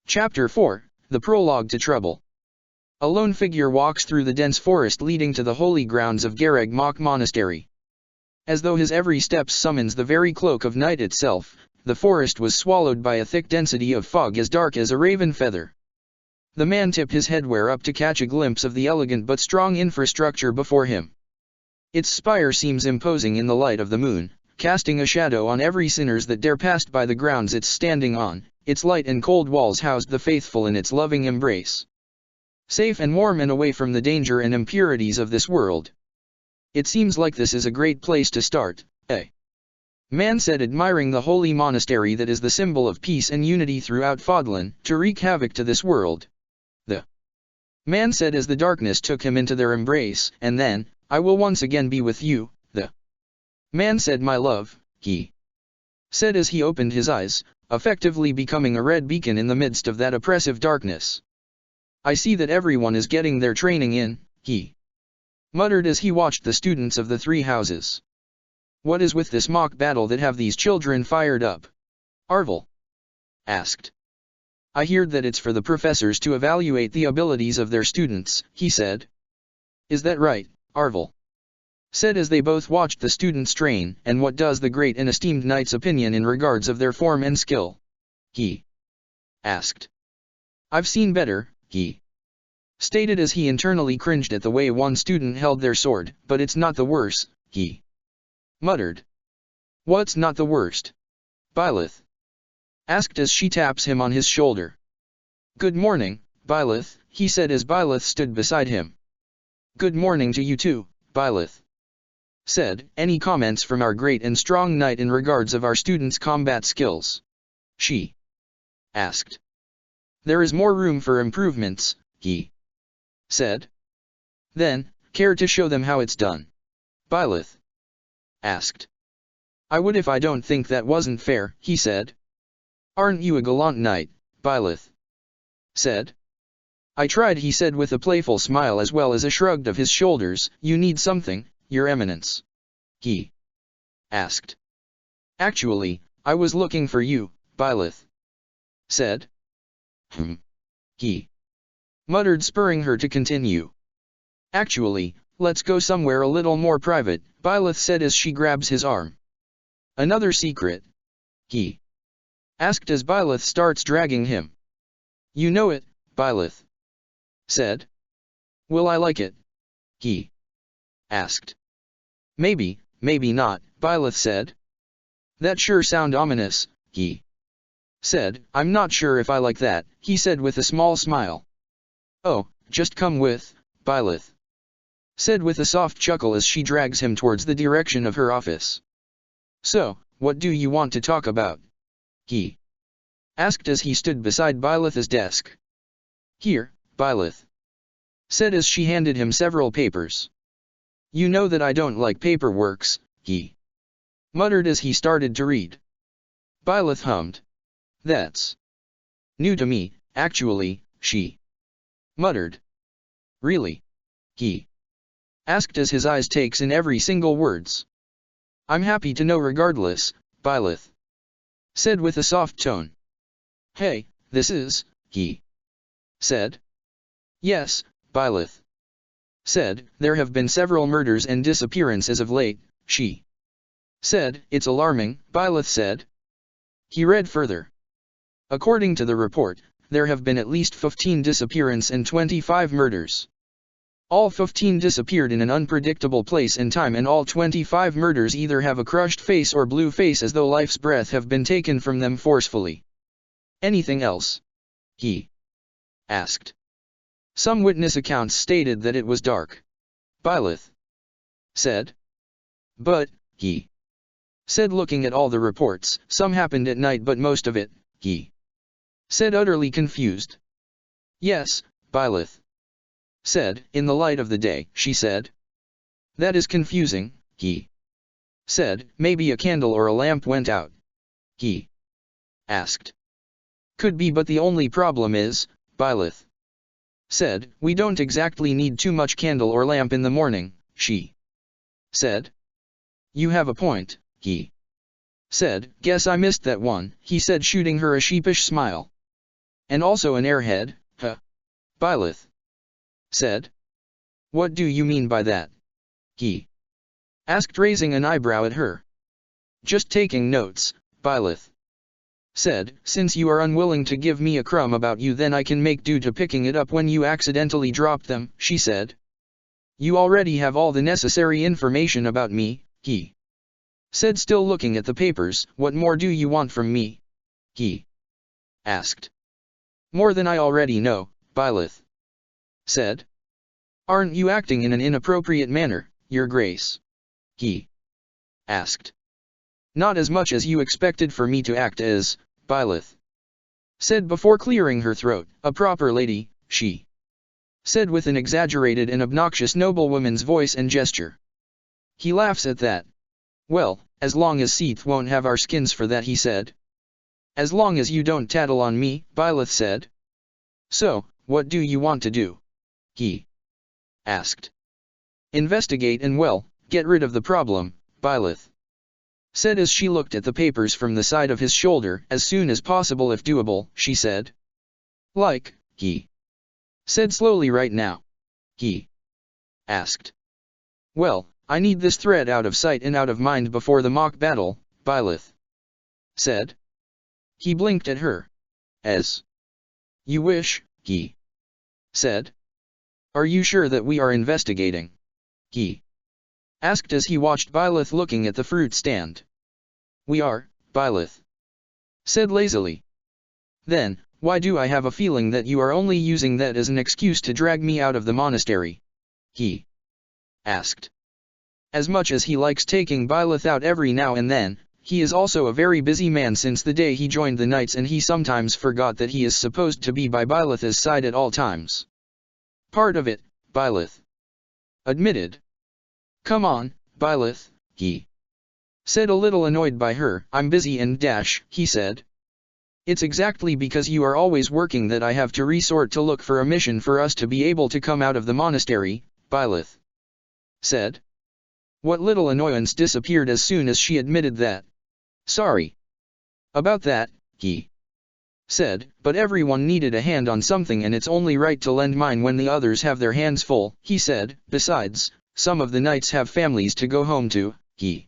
Chapter 4, The Prologue to Trouble. A lone figure walks through the dense forest leading to the holy grounds of Gareg Mach Monastery. As though his every step summons the very cloak of night itself, the forest was swallowed by a thick density of fog as dark as a raven feather. The man tipped his headwear up to catch a glimpse of the elegant but strong infrastructure before him. Its spire seems imposing in the light of the moon, casting a shadow on every sinners that dare pass by the grounds it's standing on. Its light and cold walls housed the faithful in its loving embrace. Safe and warm and away from the danger and impurities of this world. It seems like this is a great place to start, eh? Man said, admiring the holy monastery that is the symbol of peace and unity throughout Fodlan, to wreak havoc to this world. The man said as the darkness took him into their embrace, and then, I will once again be with you, the man said, my love, he said as he opened his eyes, effectively becoming a red beacon in the midst of that oppressive darkness. I see that everyone is getting their training in, he muttered as he watched the students of the three houses. What is with this mock battle that have these children fired up? Arvel asked. I heard that it's for the professors to evaluate the abilities of their students, he said. Is that right, Arvel said as they both watched the students train. And what does the great and esteemed knight's opinion in regards of their form and skill? He asked. I've seen better, he stated as he internally cringed at the way one student held their sword, but it's not the worst, he muttered. What's not the worst? Byleth asked as she taps him on his shoulder. Good morning, Byleth, he said as Byleth stood beside him. Good morning to you too, Byleth said. Any comments from our great and strong knight in regards of our students' combat skills? She asked. There is more room for improvements, he said. Then, care to show them how it's done? Byleth asked. I would if I don't think that wasn't fair, he said. Aren't you a gallant knight? Byleth said. I tried, he said with a playful smile as well as a shrug of his shoulders. You need something, Your Eminence? He asked. Actually, I was looking for you, Byleth said. He muttered, spurring her to continue. Actually, let's go somewhere a little more private, Byleth said as she grabs his arm. Another secret? He asked as Byleth starts dragging him. You know it, Byleth said. Will I like it? He asked. Maybe, maybe not, Byleth said. That sure sound ominous, he said. I'm not sure if I like that, he said with a small smile. Oh, just come with, Byleth said with a soft chuckle as she drags him towards the direction of her office. So, what do you want to talk about? He asked as he stood beside Byleth's desk. Here, Byleth said as she handed him several papers. You know that I don't like paperworks, he muttered as he started to read. Byleth hummed. That's new to me, actually, she muttered. Really? He asked as his eyes takes in every single words. I'm happy to know regardless, Byleth said with a soft tone. Hey, this is, he said. Yes, Byleth said, there have been several murders and disappearances of late, she said. It's alarming, Byleth said. He read further. According to the report, there have been at least 15 disappearances and 25 murders. All 15 disappeared in an unpredictable place and time, and all 25 murders either have a crushed face or blue face as though life's breath have been taken from them forcefully. Anything else? He asked. Some witness accounts stated that it was dark. Byleth said. But, he said, looking at all the reports, some happened at night but most of it, he said, utterly confused. Yes, Byleth said, in the light of the day, she said. That is confusing, he said. Maybe a candle or a lamp went out? He asked. Could be, but the only problem is, Byleth said, we don't exactly need too much candle or lamp in the morning, she said. You have a point, he said. Guess I missed that one, he said, shooting her a sheepish smile. And also an airhead, huh? Byleth said. What do you mean by that? He asked, raising an eyebrow at her. Just taking notes, Byleth said. Since you are unwilling to give me a crumb about you, then I can make do to picking it up when you accidentally dropped them, she said. You already have all the necessary information about me, he said, still looking at the papers. What more do you want from me? He asked. More than I already know, Byleth said. Aren't you acting in an inappropriate manner, Your Grace? He asked. Not as much as you expected for me to act as, Byleth said, before clearing her throat. A proper lady, she said, with an exaggerated and obnoxious noblewoman's voice and gesture. He laughs at that. Well, as long as Seath won't have our skins for that, he said. As long as you don't tattle on me, Byleth said. So, what do you want to do? He asked. Investigate and, well, get rid of the problem, Byleth said, as she looked at the papers from the side of his shoulder. As soon as possible if doable, she said. Like, he said slowly. Right now? He asked. Well, I need this thread out of sight and out of mind before the mock battle, Byleth said. He blinked at her. As you wish, he said. Are you sure that we are investigating? He asked, as he watched Byleth looking at the fruit stand. We are, Byleth said lazily. Then, why do I have a feeling that you are only using that as an excuse to drag me out of the monastery? He asked. As much as he likes taking Byleth out every now and then, he is also a very busy man since the day he joined the Knights, and he sometimes forgot that he is supposed to be by Byleth's side at all times. Part of it, Byleth admitted. Come on, Byleth, he said, a little annoyed by her. I'm busy and he said. It's exactly because you are always working that I have to resort to look for a mission for us to be able to come out of the monastery, Byleth said. What little annoyance disappeared as soon as she admitted that. Sorry about that, he said, but everyone needed a hand on something, and it's only right to lend mine when the others have their hands full, he said. Besides, some of the knights have families to go home to, he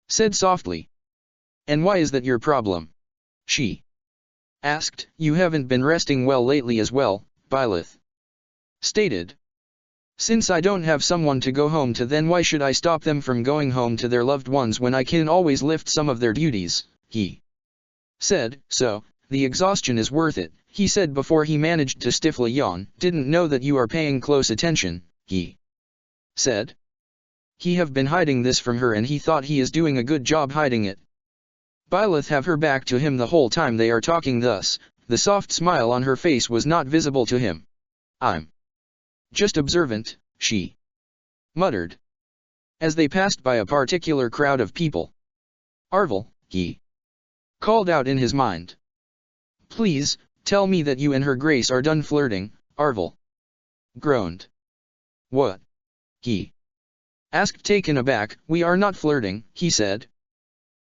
said softly. And why is that your problem? She asked. You haven't been resting well lately as well, Byleth stated. Since I don't have someone to go home to, then why should I stop them from going home to their loved ones when I can always lift some of their duties, he said. So, the exhaustion is worth it, he said before he managed to stiffly yawn. Didn't know that you are paying close attention, he said. He have been hiding this from her, and he thought he is doing a good job hiding it. Byleth have her back to him the whole time they are talking thus. The soft smile on her face was not visible to him. I'm just observant, she muttered, as they passed by a particular crowd of people. Arvel, he called out in his mind. Please, tell me that you and her grace are done flirting, Arvel groaned. What? He asked, taken aback. We are not flirting, he said.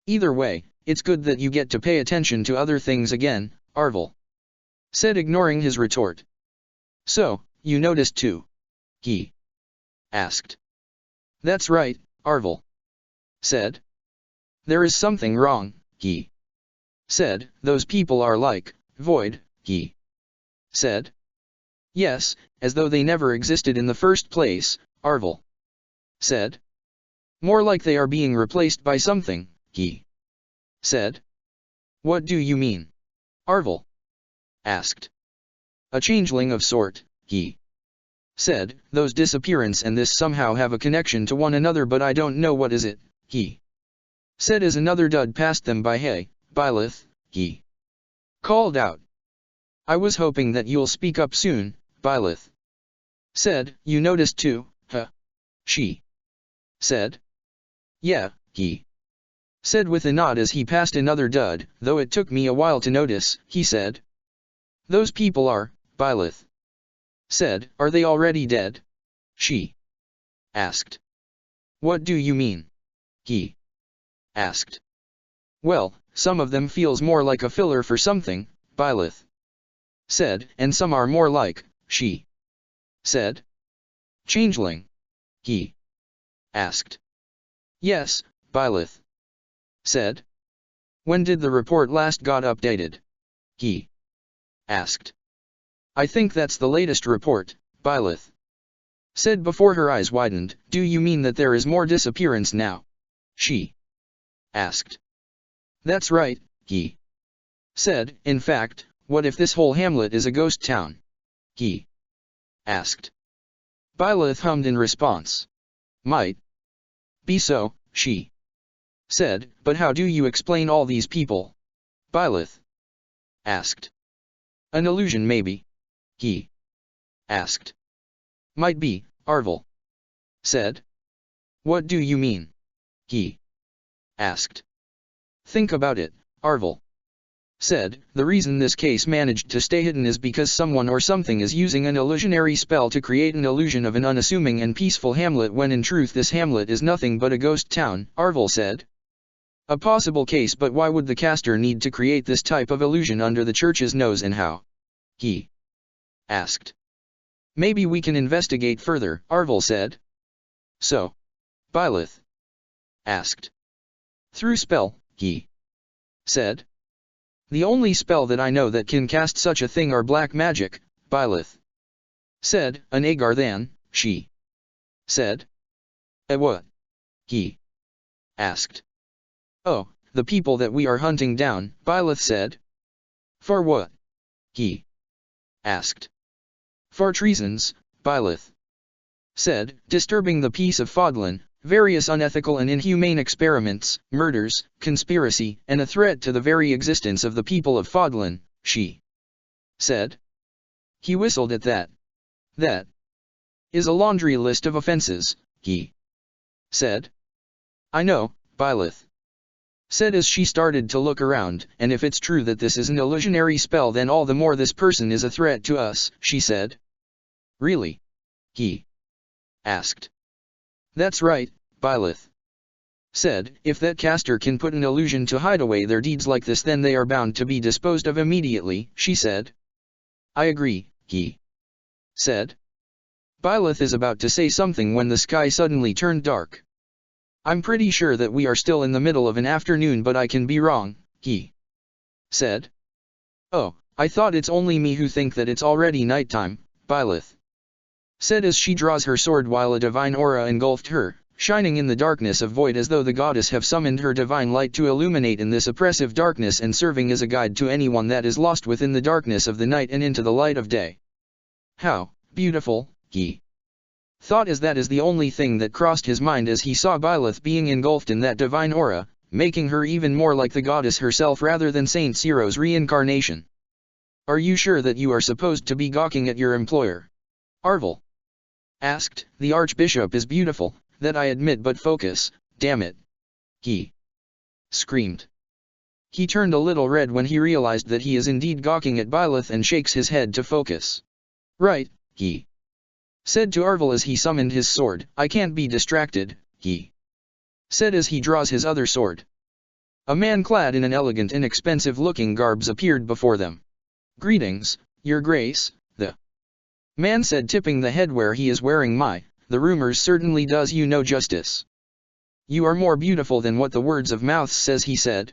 Either way, it's good that you get to pay attention to other things again, Arvel said, ignoring his retort. So, you noticed too? He asked. That's right, Arvel said. There is something wrong, he said. Those people are like void, he said. Yes, as though they never existed in the first place, Arvel said. More like they are being replaced by something, he said. What do you mean? Arvel asked. A changeling of sort, he said. Those disappearance and this somehow have a connection to one another, but I don't know what is it, he said as another dud passed them by. Hey, Byleth, he called out. I was hoping that you'll speak up soon, Byleth said. You noticed too, huh? She said. Yeah, he said with a nod as he passed another dud, though it took me a while to notice, he said. Those people are, Byleth said. Are they already dead? She asked. What do you mean? He asked. Well, some of them feels more like a filler for something, Byleth said, and some are more like, she said. Changeling? He asked. Yes, Byleth said. When did the report last got updated? He asked. I think that's the latest report, Byleth said before her eyes widened. Do you mean that there is more disappearance now? She asked. That's right, he said. In fact, what if this whole hamlet is a ghost town? He asked. Byleth hummed in response. Might be so, she said, but how do you explain all these people? Byleth asked. An illusion maybe? He asked. Might be, Arvel said. What do you mean? He asked. Think about it, Arvel said. The reason this case managed to stay hidden is because someone or something is using an illusionary spell to create an illusion of an unassuming and peaceful hamlet when in truth this hamlet is nothing but a ghost town, Arvel said. A possible case, but why would the caster need to create this type of illusion under the church's nose and how? He asked. Maybe we can investigate further, Arvel said. So? Byleth asked. Through spell, he said. The only spell that I know that can cast such a thing are black magic, Byleth said. An agar then, she said. What? He asked. Oh, the people that we are hunting down, Byleth said. For what? He asked. For treasons, Byleth said. Disturbing the peace of Fodlan, various unethical and inhumane experiments, murders, conspiracy, and a threat to the very existence of the people of Fodlan, she said. He whistled at that. That is a laundry list of offenses, he said. I know, Byleth said as she started to look around, and if it's true that this is an illusionary spell, then all the more this person is a threat to us, she said. Really? He asked. That's right, Byleth said. If that caster can put an illusion to hide away their deeds like this, then they are bound to be disposed of immediately, she said. I agree, he said. Byleth is about to say something when the sky suddenly turned dark. I'm pretty sure that we are still in the middle of an afternoon, but I can be wrong, he said. Oh, I thought it's only me who think that it's already nighttime, Byleth said as she draws her sword while a divine aura engulfed her, shining in the darkness of void as though the goddess have summoned her divine light to illuminate in this oppressive darkness and serving as a guide to anyone that is lost within the darkness of the night and into the light of day. How beautiful, he thought, as that is the only thing that crossed his mind as he saw Byleth being engulfed in that divine aura, making her even more like the goddess herself rather than Saint Cyro's reincarnation. Are you sure that you are supposed to be gawking at your employer? Arvel asked. The Archbishop is beautiful, that I admit, but focus, damn it, he screamed. He turned a little red when he realized that he is indeed gawking at Byleth and shakes his head to focus. Right, he said to Arvel as he summoned his sword. I can't be distracted, he said as he draws his other sword. A man clad in an elegant and expensive-looking garbs appeared before them. Greetings, Your Grace, the man said, tipping the headwear he is wearing. The rumors certainly does you no justice. You are more beautiful than what the words of mouth says, he said.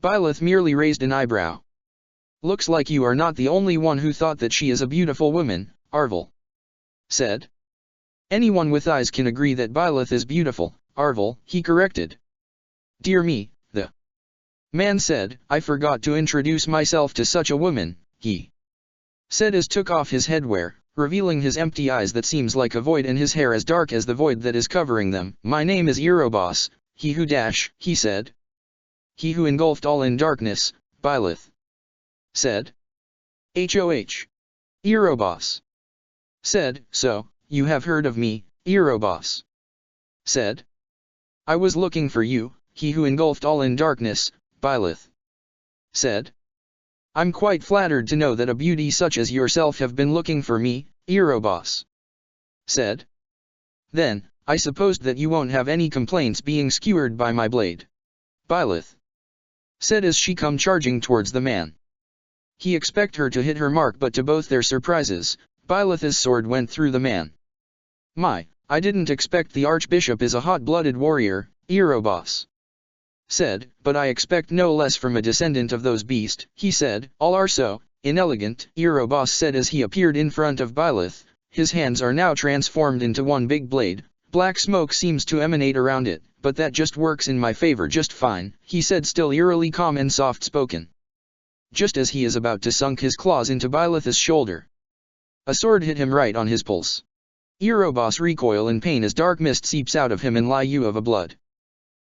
Byleth merely raised an eyebrow. Looks like you are not the only one who thought that she is a beautiful woman, Arvel said. Anyone with eyes can agree that Byleth is beautiful, Arvel, he corrected. Dear me, the man said, I forgot to introduce myself to such a woman, he said as took off his headwear, revealing his empty eyes that seems like a void and his hair as dark as the void that is covering them. My name is Erebos, he who he said. He who engulfed all in darkness, Byleth said. Hoh. Erebos said, so, you have heard of me, Erebos said. I was looking for you, he who engulfed all in darkness, Byleth said. I'm quite flattered to know that a beauty such as yourself have been looking for me, Erebos said. Then, I supposed that you won't have any complaints being skewered by my blade, Byleth said as she come charging towards the man. He expect her to hit her mark, but to both their surprises, Byleth's sword went through the man. My, I didn't expect the Archbishop is a hot-blooded warrior, Erebos said, but I expect no less from a descendant of those beasts, he said. All are so inelegant, Erebos said as he appeared in front of Byleth. His hands are now transformed into one big blade. Black smoke seems to emanate around it, but that just works in my favor just fine, he said, still eerily calm and soft-spoken. Just as he is about to sunk his claws into Byleth's shoulder, a sword hit him right on his pulse. Erebos recoil in pain as dark mist seeps out of him and lie you of a blood.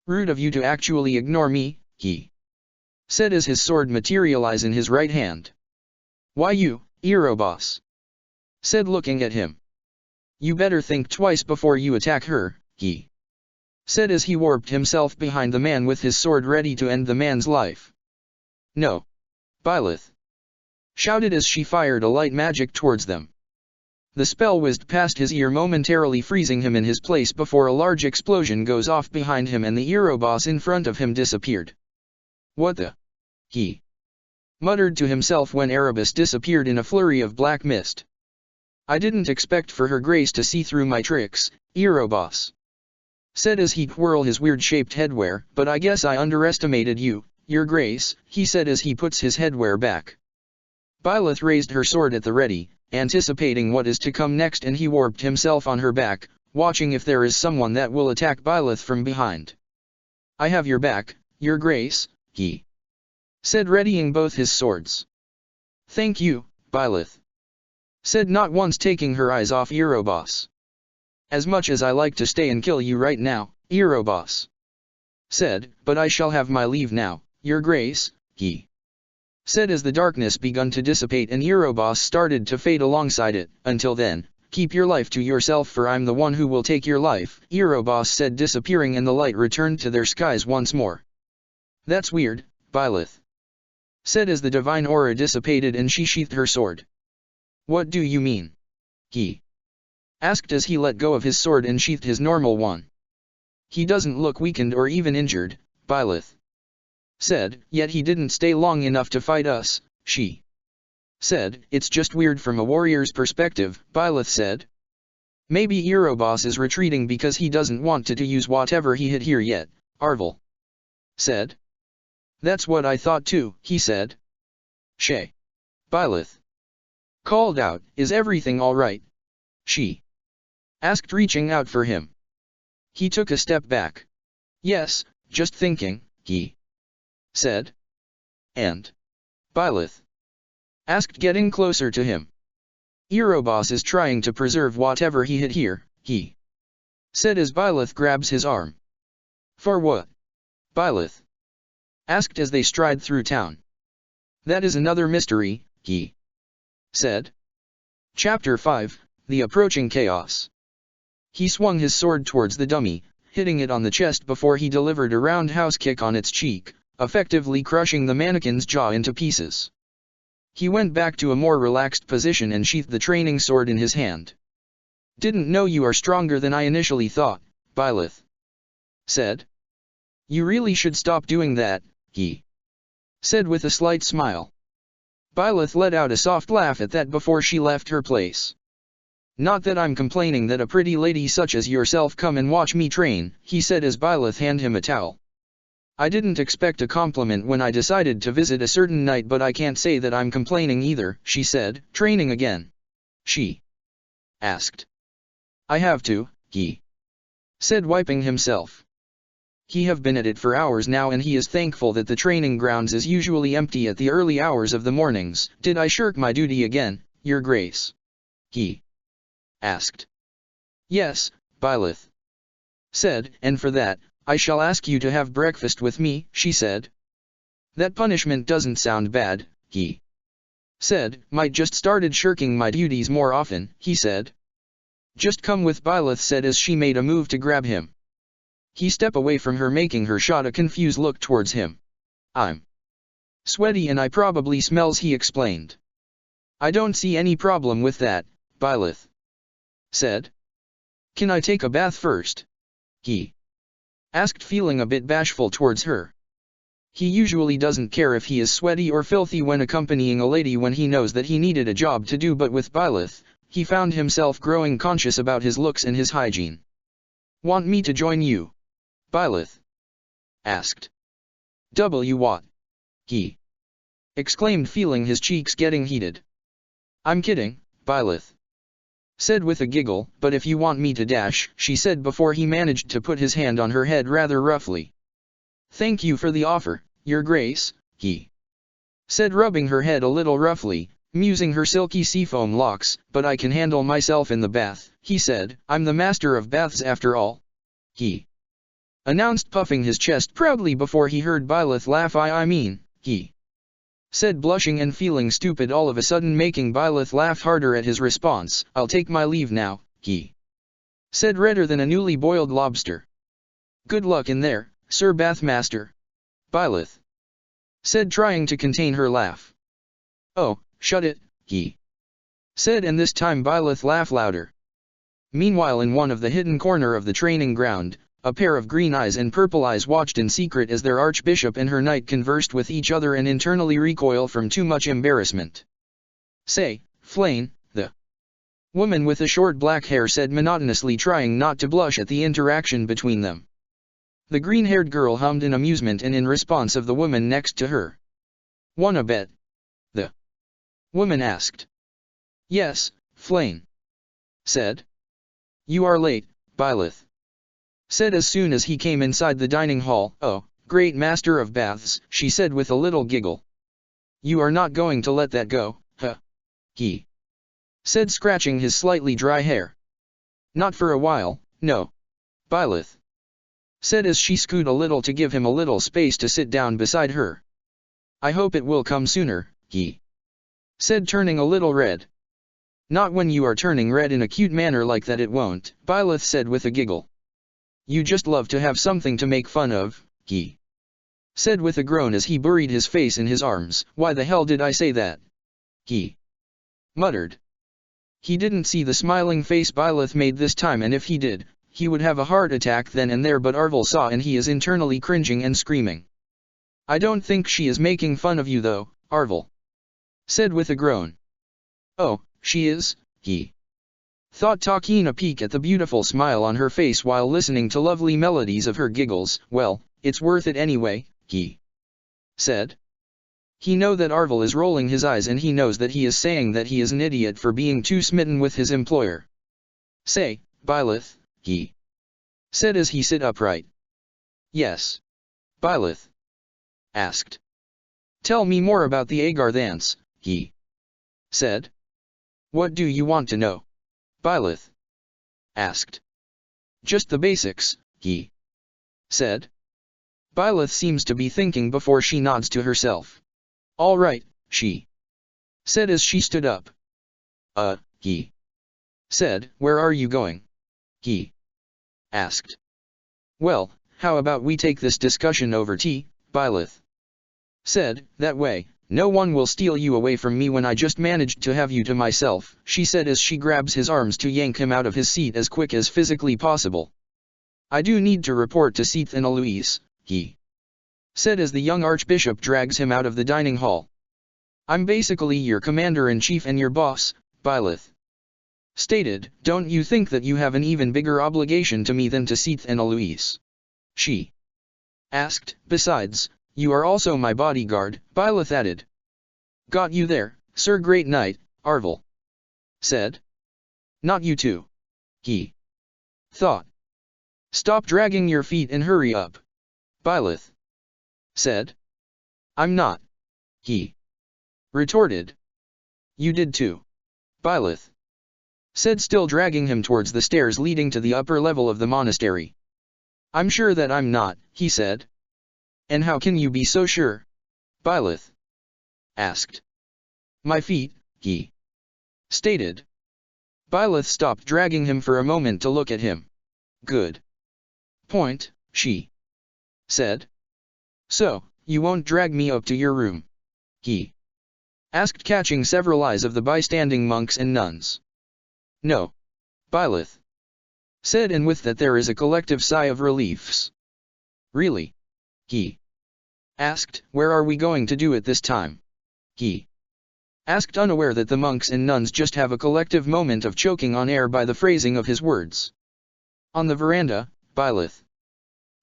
Rude of you to actually ignore me, he said as his sword materialized in his right hand. Why you, Erebos said looking at him. You better think twice before you attack her, he said as he warped himself behind the man with his sword ready to end the man's life. No. Byleth shouted as she fired a light magic towards them. The spell whizzed past his ear, momentarily freezing him in his place before a large explosion goes off behind him and the Erebos in front of him disappeared. What the? He muttered to himself when Erebos disappeared in a flurry of black mist. I didn't expect for her grace to see through my tricks, Erebos said as he twirled his weird-shaped headwear, but I guess I underestimated you, your grace, he said as he puts his headwear back. Byleth raised her sword at the ready, anticipating what is to come next, and he warped himself on her back, watching if there is someone that will attack Byleth from behind. I have your back, your grace, he said, readying both his swords. Thank you, Byleth said, not once taking her eyes off Erebos. As much as I like to stay and kill you right now, Erebos said, but I shall have my leave now, your grace, he said as the darkness begun to dissipate and Erebos started to fade alongside it. Until then, keep your life to yourself, for I'm the one who will take your life, Erebos said, disappearing, and the light returned to their skies once more. That's weird, Byleth said as the divine aura dissipated and she sheathed her sword. What do you mean? He asked as he let go of his sword and sheathed his normal one. He doesn't look weakened or even injured, Byleth said, yet he didn't stay long enough to fight us, she said. It's just weird from a warrior's perspective, Byleth said. Maybe Erebos is retreating because he doesn't want to use whatever he hid here yet, Arvel said. That's what I thought too, he said. Shay. Byleth called out, is everything all right? She asked, reaching out for him. He took a step back. Yes, just thinking, he said. And? Byleth asked, getting closer to him. Erebos is trying to preserve whatever he hid here, he said as Byleth grabs his arm. For what? Byleth asked as they stride through town. That is another mystery, he said. Chapter 5, The Approaching Chaos. He swung his sword towards the dummy, hitting it on the chest before he delivered a roundhouse kick on its cheek, effectively crushing the mannequin's jaw into pieces. He went back to a more relaxed position and sheathed the training sword in his hand. Didn't know you are stronger than I initially thought, Byleth said. You really should stop doing that, he said with a slight smile. Byleth let out a soft laugh at that before she left her place. Not that I'm complaining that a pretty lady such as yourself come and watch me train, he said as Byleth handed him a towel. I didn't expect a compliment when I decided to visit a certain night, but I can't say that I'm complaining either, she said, training again. She asked. I have to, he said, wiping himself. He have been at it for hours now, and he is thankful that the training grounds is usually empty at the early hours of the mornings. Did I shirk my duty again, Your Grace? He asked. Yes, Byleth said, and for that, I shall ask you to have breakfast with me, she said. That punishment doesn't sound bad, he said. Might just started shirking my duties more often, he said. Just come with, Byleth said as she made a move to grab him. He stepped away from her, making her shot a confused look towards him. I'm sweaty and I probably smells, he explained. I don't see any problem with that, Byleth said. Can I take a bath first? He asked, feeling a bit bashful towards her. He usually doesn't care if he is sweaty or filthy when accompanying a lady when he knows that he needed a job to do, but with Byleth, he found himself growing conscious about his looks and his hygiene. Want me to join you? Byleth asked. What? He exclaimed, feeling his cheeks getting heated. I'm kidding, Byleth said with a giggle, but if you want me to dash, she said before he managed to put his hand on her head rather roughly. Thank you for the offer, Your Grace, he said, rubbing her head a little roughly, musing her silky seafoam locks, but I can handle myself in the bath, he said. I'm the master of baths after all, he announced, puffing his chest proudly before he heard Byleth laugh. I mean, he said, blushing and feeling stupid all of a sudden, making Byleth laugh harder at his response. I'll take my leave now, he said, redder than a newly boiled lobster. Good luck in there, Sir Bathmaster, Byleth said, trying to contain her laugh. Oh, shut it, he said, and this time Byleth laughed louder. Meanwhile, in one of the hidden corner of the training ground, a pair of green eyes and purple eyes watched in secret as their archbishop and her knight conversed with each other and internally recoiled from too much embarrassment. Say, Flane, the woman with the short black hair said monotonously, trying not to blush at the interaction between them. The green-haired girl hummed in amusement and in response of the woman next to her. Wanna bet? The woman asked. Yes, Flane said. You are late, Byleth said as soon as he came inside the dining hall. Oh, great master of baths, she said with a little giggle. You are not going to let that go, huh? He said, scratching his slightly dry hair. Not for a while, no, Byleth said as she scooted a little to give him a little space to sit down beside her. I hope it will come sooner, he said, turning a little red. Not when you are turning red in a cute manner like that, it won't, Byleth said with a giggle. You just love to have something to make fun of, he said with a groan as he buried his face in his arms. Why the hell did I say that? He muttered. He didn't see the smiling face Byleth made this time, and if he did, he would have a heart attack then and there, but Arvel saw and he is internally cringing and screaming. I don't think she is making fun of you though, Arvel said with a groan. Oh, she is, he thought, taking a peek at the beautiful smile on her face while listening to lovely melodies of her giggles. Well, it's worth it anyway, he said. He knows that Arvel is rolling his eyes, and he knows that he is saying that he is an idiot for being too smitten with his employer. Say, Byleth, he said as he sit upright. Yes, Byleth asked. Tell me more about the Agar dance, he said. What do you want to know? Byleth asked. Just the basics, he said. Byleth seems to be thinking before she nods to herself. All right, she said as she stood up. He said. Where are you going? He asked. Well, how about we take this discussion over tea, Byleth said. That way, no one will steal you away from me when I just managed to have you to myself, she said as she grabs his arms to yank him out of his seat as quick as physically possible. I do need to report to Seath and Eloise, he said as the young archbishop drags him out of the dining hall. I'm basically your commander-in-chief and your boss, Byleth stated. Don't you think that you have an even bigger obligation to me than to Seath and Eloise? She asked. Besides, you are also my bodyguard, Byleth added. Got you there, Sir Great Knight, Arvel said. Not you too. He thought. Stop dragging your feet and hurry up, Byleth said. I'm not. He retorted. You did too, Byleth said, still dragging him towards the stairs leading to the upper level of the monastery. I'm sure that I'm not, he said. And how can you be so sure? Byleth asked. My feet, he stated. Byleth stopped dragging him for a moment to look at him. Good point, she said. So, you won't drag me up to your room? He asked, catching several eyes of the bystanding monks and nuns. No, Byleth said, and with that there is a collective sigh of relief. Really? He asked. Where are we going to do it this time? He asked, unaware that the monks and nuns just have a collective moment of choking on air by the phrasing of his words. On the veranda, Byleth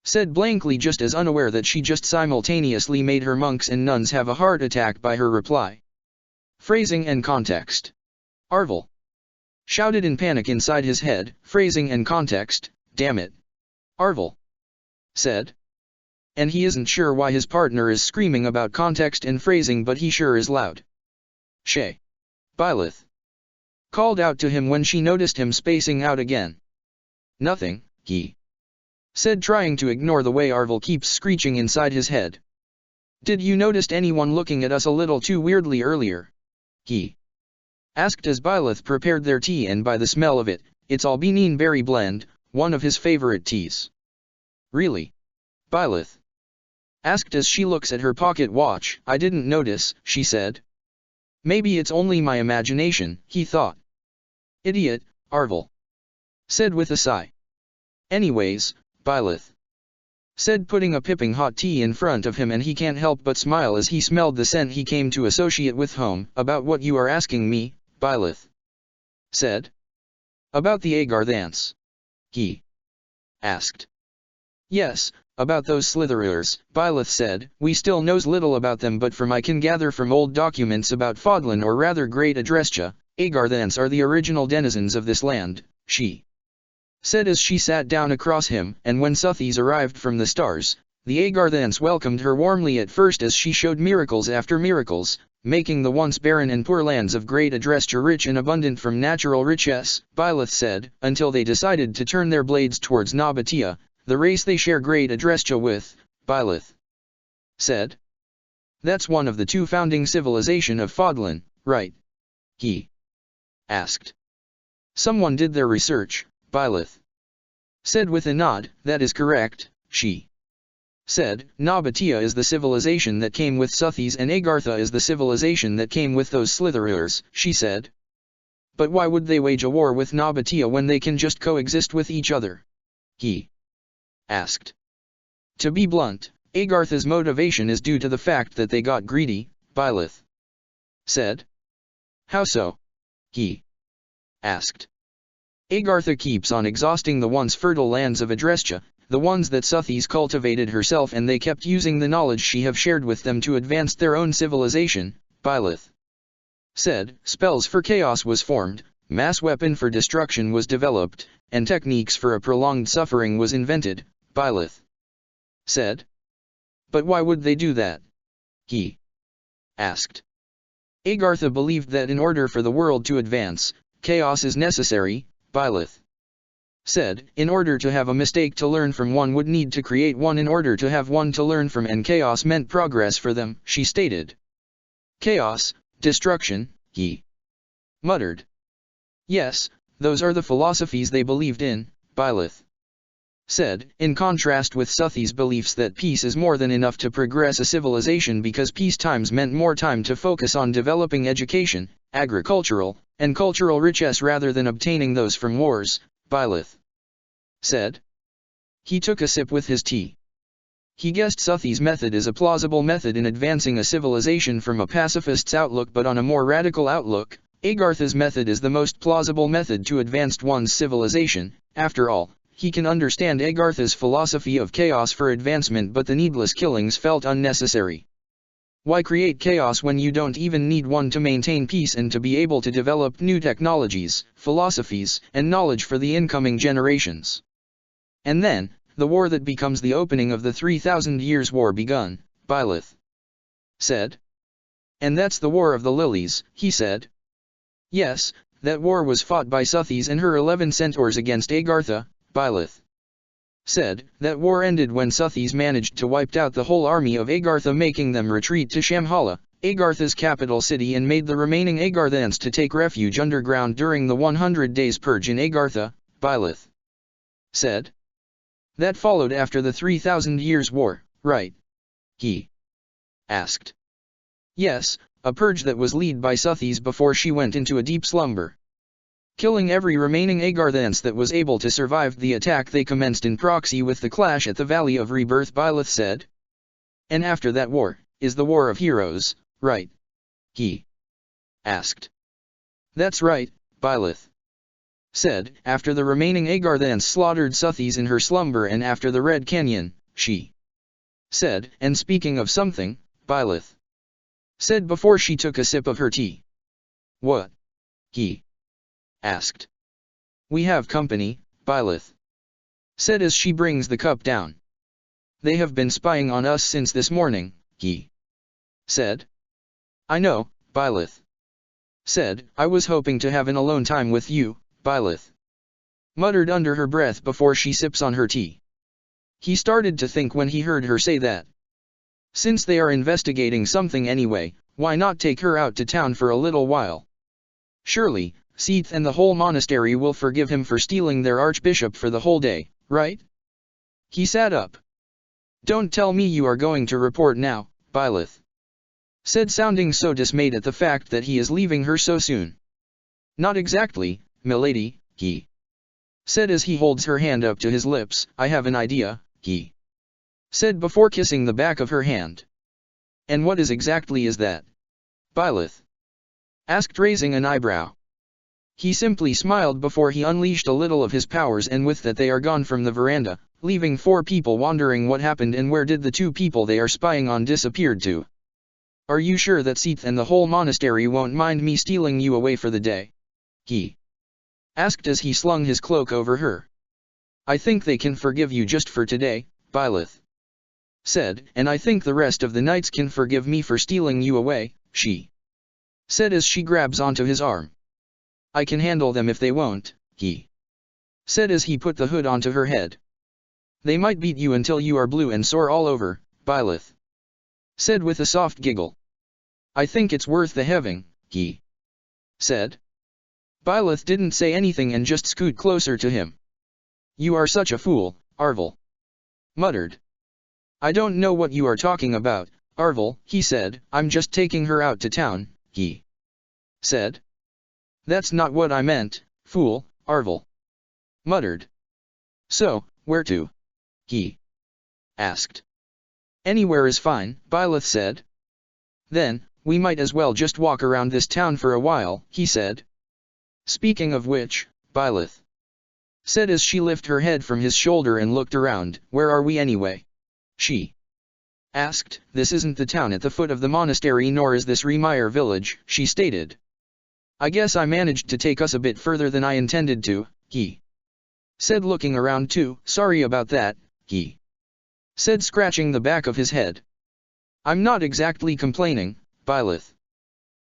said blankly, just as unaware that she just simultaneously made her monks and nuns have a heart attack by her reply. Phrasing and context. Arvel shouted in panic inside his head. Phrasing and context, damn it. Arvel said. And he isn't sure why his partner is screaming about context and phrasing, but he sure is loud. Shay. Byleth called out to him when she noticed him spacing out again. Nothing, he said, trying to ignore the way Arvel keeps screeching inside his head. Did you notice anyone looking at us a little too weirdly earlier? He asked as Byleth prepared their tea, and by the smell of it, it's albinine berry blend, one of his favorite teas. Really? Byleth asked as she looks at her pocket watch. I didn't notice, she said. Maybe it's only my imagination, he thought. Idiot, Arvel said with a sigh. Anyways, Byleth said, putting a piping hot tea in front of him, and he can't help but smile as he smelled the scent he came to associate with home. About what you are asking me, Byleth said. About the Agarthans? He asked. Yes, about those Slitherers, Byleth said. We still knows little about them, but from I can gather from old documents about Fodlan, or rather Great Adrestia, Agarthans are the original denizens of this land, she said as she sat down across him. And when Suthies arrived from the stars, the Agarthans welcomed her warmly at first, as she showed miracles after miracles, making the once barren and poor lands of Great Adrestia rich and abundant from natural richess, Byleth said, until they decided to turn their blades towards Nabatea, the race they share Great Adrestia with, Byleth said. That's one of the two founding civilization of Fodlan, right? He asked. Someone did their research, Byleth said with a nod. That is correct, she said. Nabatea is the civilization that came with Suthies, and Agartha is the civilization that came with those Slitherers, she said. But why would they wage a war with Nabatea when they can just coexist with each other? He asked. To be blunt, Agartha's motivation is due to the fact that they got greedy, Byleth said. How so? He asked. Agartha keeps on exhausting the once fertile lands of Adrestia, the ones that Suthies cultivated herself, and they kept using the knowledge she have shared with them to advance their own civilization, Byleth said. Spells for chaos was formed, mass weapon for destruction was developed, and techniques for a prolonged suffering was invented, Byleth said. But why would they do that? He asked. Agartha believed that in order for the world to advance, chaos is necessary, Byleth said. In order to have a mistake to learn from, one would need to create one in order to have one to learn from, and chaos meant progress for them, she stated. Chaos, destruction, he muttered. Yes, those are the philosophies they believed in, Byleth said, in contrast with Suthies' beliefs that peace is more than enough to progress a civilization, because peace times meant more time to focus on developing education, agricultural, and cultural richess rather than obtaining those from wars, Byleth said. He took a sip with his tea. He guessed Suthies' method is a plausible method in advancing a civilization from a pacifist's outlook, but on a more radical outlook, Agartha's method is the most plausible method to advance one's civilization. After all, he can understand Agartha's philosophy of chaos for advancement, but the needless killings felt unnecessary. Why create chaos when you don't even need one to maintain peace and to be able to develop new technologies, philosophies, and knowledge for the incoming generations? And then, the war that becomes the opening of the 3,000 Years' War begun, Byleth said. And that's the War of the Lilies, he said. Yes, that war was fought by Suthes and her 11 centaurs against Agartha, Byleth said. That war ended when Suthes managed to wipe out the whole army of Agartha, making them retreat to Shamhala, Agartha's capital city, and made the remaining Agarthans to take refuge underground during the 100 days purge in Agartha, Byleth said. That followed after the 3,000 Years' War, right? He asked. Yes, a purge that was led by Suthes before she went into a deep slumber, killing every remaining Agarthans that was able to survive the attack they commenced in proxy with the clash at the Valley of Rebirth, Byleth said. And after that war, is the War of Heroes, right? He asked. That's right, Byleth said. After the remaining Agarthans slaughtered Suthes in her slumber and after the Red Canyon, she said. And speaking of something, Byleth said before she took a sip of her tea. What? He asked. We have company, Byleth said as she brings the cup down. They have been spying on us since this morning, he said. I know, Byleth said. I was hoping to have an alone time with you, Byleth muttered under her breath before she sips on her tea. He started to think when he heard her say that. Since they are investigating something anyway, why not take her out to town for a little while? Surely, Seath and the whole monastery will forgive him for stealing their archbishop for the whole day, right? He sat up. Don't tell me you are going to report now, Byleth said, sounding so dismayed at the fact that he is leaving her so soon. Not exactly, milady, he said as he holds her hand up to his lips. I have an idea, he said before kissing the back of her hand. And what exactly is that? Byleth asked, raising an eyebrow. He simply smiled before he unleashed a little of his powers, and with that they are gone from the veranda, leaving 4 people wondering what happened and where did the 2 people they are spying on disappeared to. Are you sure that Seath and the whole monastery won't mind me stealing you away for the day? He asked as he slung his cloak over her. I think they can forgive you just for today, Byleth said, and I think the rest of the knights can forgive me for stealing you away, she said as she grabs onto his arm. I can handle them if they won't, he said as he put the hood onto her head. They might beat you until you are blue and sore all over, Byleth said with a soft giggle. I think it's worth the having, he said. Byleth didn't say anything and just scooted closer to him. You are such a fool, Arvel muttered. I don't know what you are talking about, Arvel, he said. I'm just taking her out to town, he said. That's not what I meant, fool, Arvel muttered. So, where to? He asked. Anywhere is fine, Byleth said. Then, we might as well just walk around this town for a while, he said. Speaking of which, Byleth said as she lifted her head from his shoulder and looked around, where are we anyway? She asked. This isn't the town at the foot of the monastery, nor is this Remire village, she stated. I guess I managed to take us a bit further than I intended to, he said, looking around too. Sorry about that, he said, scratching the back of his head. I'm not exactly complaining, Byleth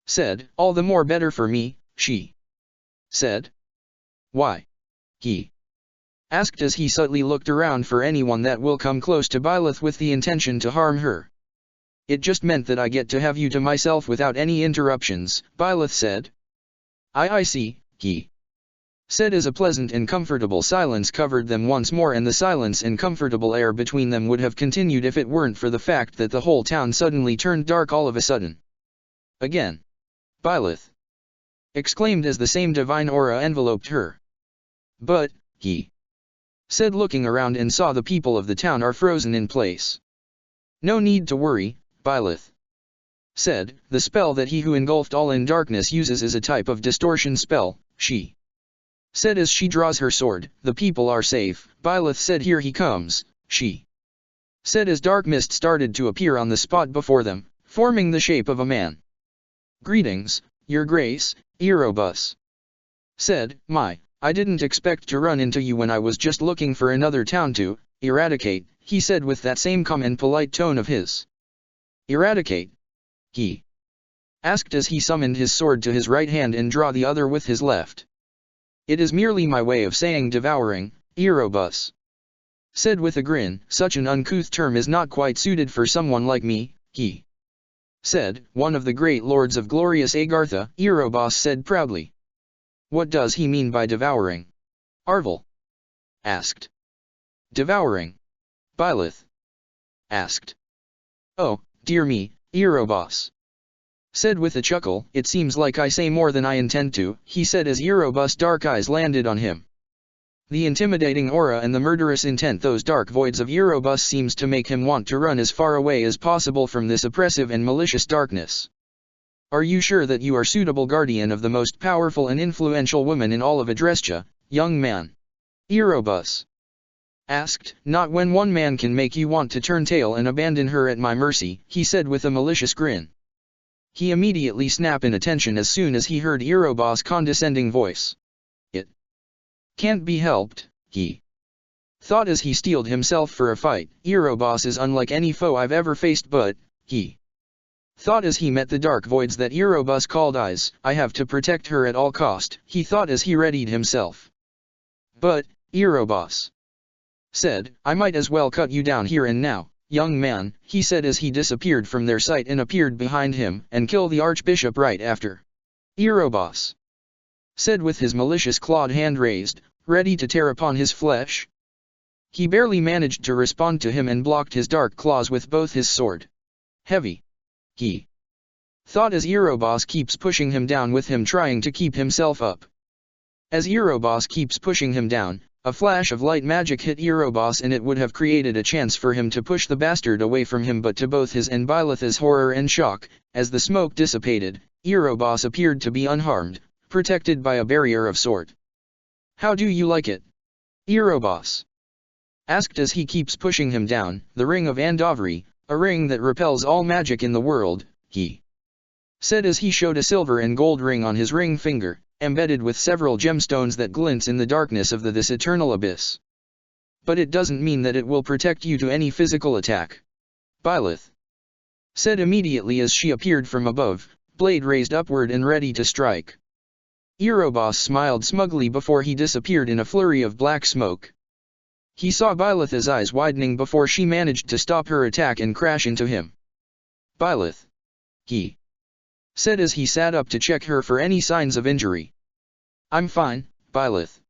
said. All the more better for me, she said. Why? He asked as he subtly looked around for anyone that will come close to Byleth with the intention to harm her. It just meant that I get to have you to myself without any interruptions, Byleth said. I see, he said as a pleasant and comfortable silence covered them once more, and the silence and comfortable air between them would have continued if it weren't for the fact that the whole town suddenly turned dark all of a sudden. Again. Byleth exclaimed as the same divine aura enveloped her. But, he said, looking around, and saw the people of the town are frozen in place. No need to worry, Byleth said. The spell that he who engulfed all in darkness uses is a type of distortion spell, she said as she draws her sword. The people are safe, Byleth said. Here he comes, she said as dark mist started to appear on the spot before them, forming the shape of a man. Greetings, Your Grace, Erebus said. I didn't expect to run into you when I was just looking for another town to eradicate, he said with that same calm and polite tone of his. Eradicate? He asked as he summoned his sword to his right hand and draw the other with his left. It is merely my way of saying devouring, Erebus said with a grin. Such an uncouth term is not quite suited for someone like me, he said. One of the great lords of glorious Agartha, Erebus said proudly. What does he mean by devouring? Arvel asked. Devouring? Byleth asked. Oh, dear me, Erebus said with a chuckle. It seems like I say more than I intend to, he said as Erebus' dark eyes landed on him. The intimidating aura and the murderous intent those dark voids of Erebus seems to make him want to run as far away as possible from this oppressive and malicious darkness. Are you sure that you are suitable guardian of the most powerful and influential woman in all of Adrestia, young man? Erebus asked. Not when one man can make you want to turn tail and abandon her at my mercy, he said with a malicious grin. He immediately snapped in attention as soon as he heard Erebus' condescending voice. It can't be helped, he thought as he steeled himself for a fight. Erebus is unlike any foe I've ever faced, but, he thought as he met the dark voids that Erebus called eyes. I have to protect her at all cost, he thought as he readied himself. But, Erebus said, I might as well cut you down here and now, young man, he said as he disappeared from their sight and appeared behind him, and kill the archbishop right after. Erebus said with his malicious clawed hand raised, ready to tear upon his flesh. He barely managed to respond to him and blocked his dark claws with both his sword. Heavy. He thought as Erebus keeps pushing him down with him trying to keep himself up. As Erebus keeps pushing him down, a flash of light magic hit Erebus and it would have created a chance for him to push the bastard away from him, but to both his and Byleth's horror and shock, as the smoke dissipated, Erebus appeared to be unharmed, protected by a barrier of sort. How do you like it? Erebus asked as he keeps pushing him down. The ring of Andovri, a ring that repels all magic in the world, he said as he showed a silver and gold ring on his ring finger, embedded with several gemstones that glints in the darkness of this eternal abyss. But it doesn't mean that it will protect you to any physical attack. Byleth said immediately as she appeared from above, blade raised upward and ready to strike. Erebus smiled smugly before he disappeared in a flurry of black smoke. He saw Byleth's eyes widening before she managed to stop her attack and crash into him. Byleth, he said as he sat up to check her for any signs of injury. I'm fine, Byleth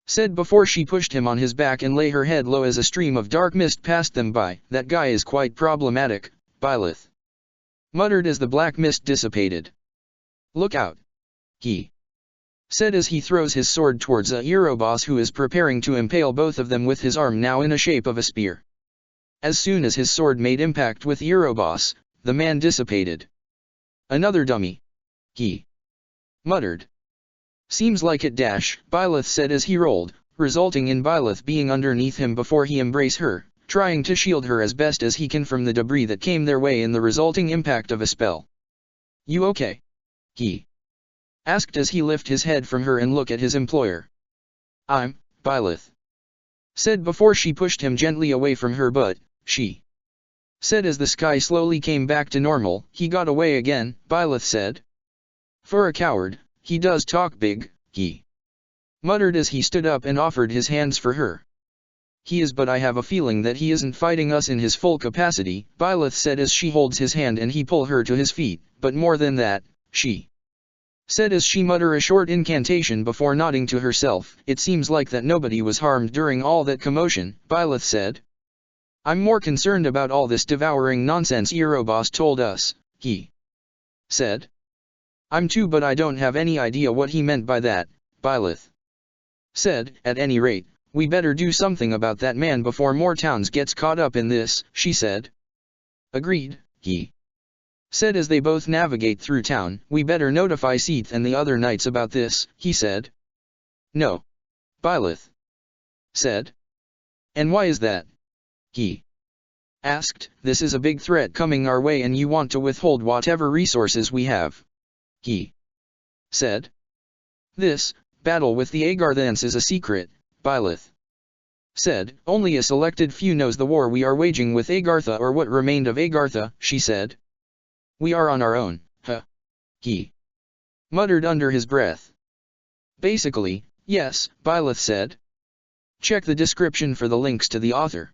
said before she pushed him on his back and lay her head low as a stream of dark mist passed them by. That guy is quite problematic, Byleth muttered as the black mist dissipated. Look out, he said as he throws his sword towards Erebus, who is preparing to impale both of them with his arm now in the shape of a spear. As soon as his sword made impact with Erebus, the man dissipated. Another dummy, he muttered. Seems like it. Byleth said as he rolled, resulting in Byleth being underneath him before he embraced her, trying to shield her as best as he can from the debris that came their way in the resulting impact of a spell. You okay? He asked as he lifted his head from her and looked at his employer. I'm, Byleth said before she pushed him gently away from her, but, she said as the sky slowly came back to normal. He got away again, Byleth said. For a coward, he does talk big, he muttered as he stood up and offered his hands for her. He is, but I have a feeling that he isn't fighting us in his full capacity, Byleth said as she holds his hand and he pull her to his feet, but more than that, she said as she muttered a short incantation before nodding to herself. It seems like that nobody was harmed during all that commotion, Byleth said. I'm more concerned about all this devouring nonsense Erebus told us, he said. I'm too, but I don't have any idea what he meant by that, Byleth said. At any rate, we better do something about that man before more towns gets caught up in this, she said. Agreed, he said as they both navigate through town. We better notify Seath and the other knights about this, he said. No. Byleth said. And why is that? He asked. This is a big threat coming our way and you want to withhold whatever resources we have. He said. This battle with the Agarthans is a secret, Byleth said. Only a selected few knows the war we are waging with Agartha or what remained of Agartha, she said. We are on our own, huh? He muttered under his breath. Basically, yes, Byleth said. Check the description for the links to the author.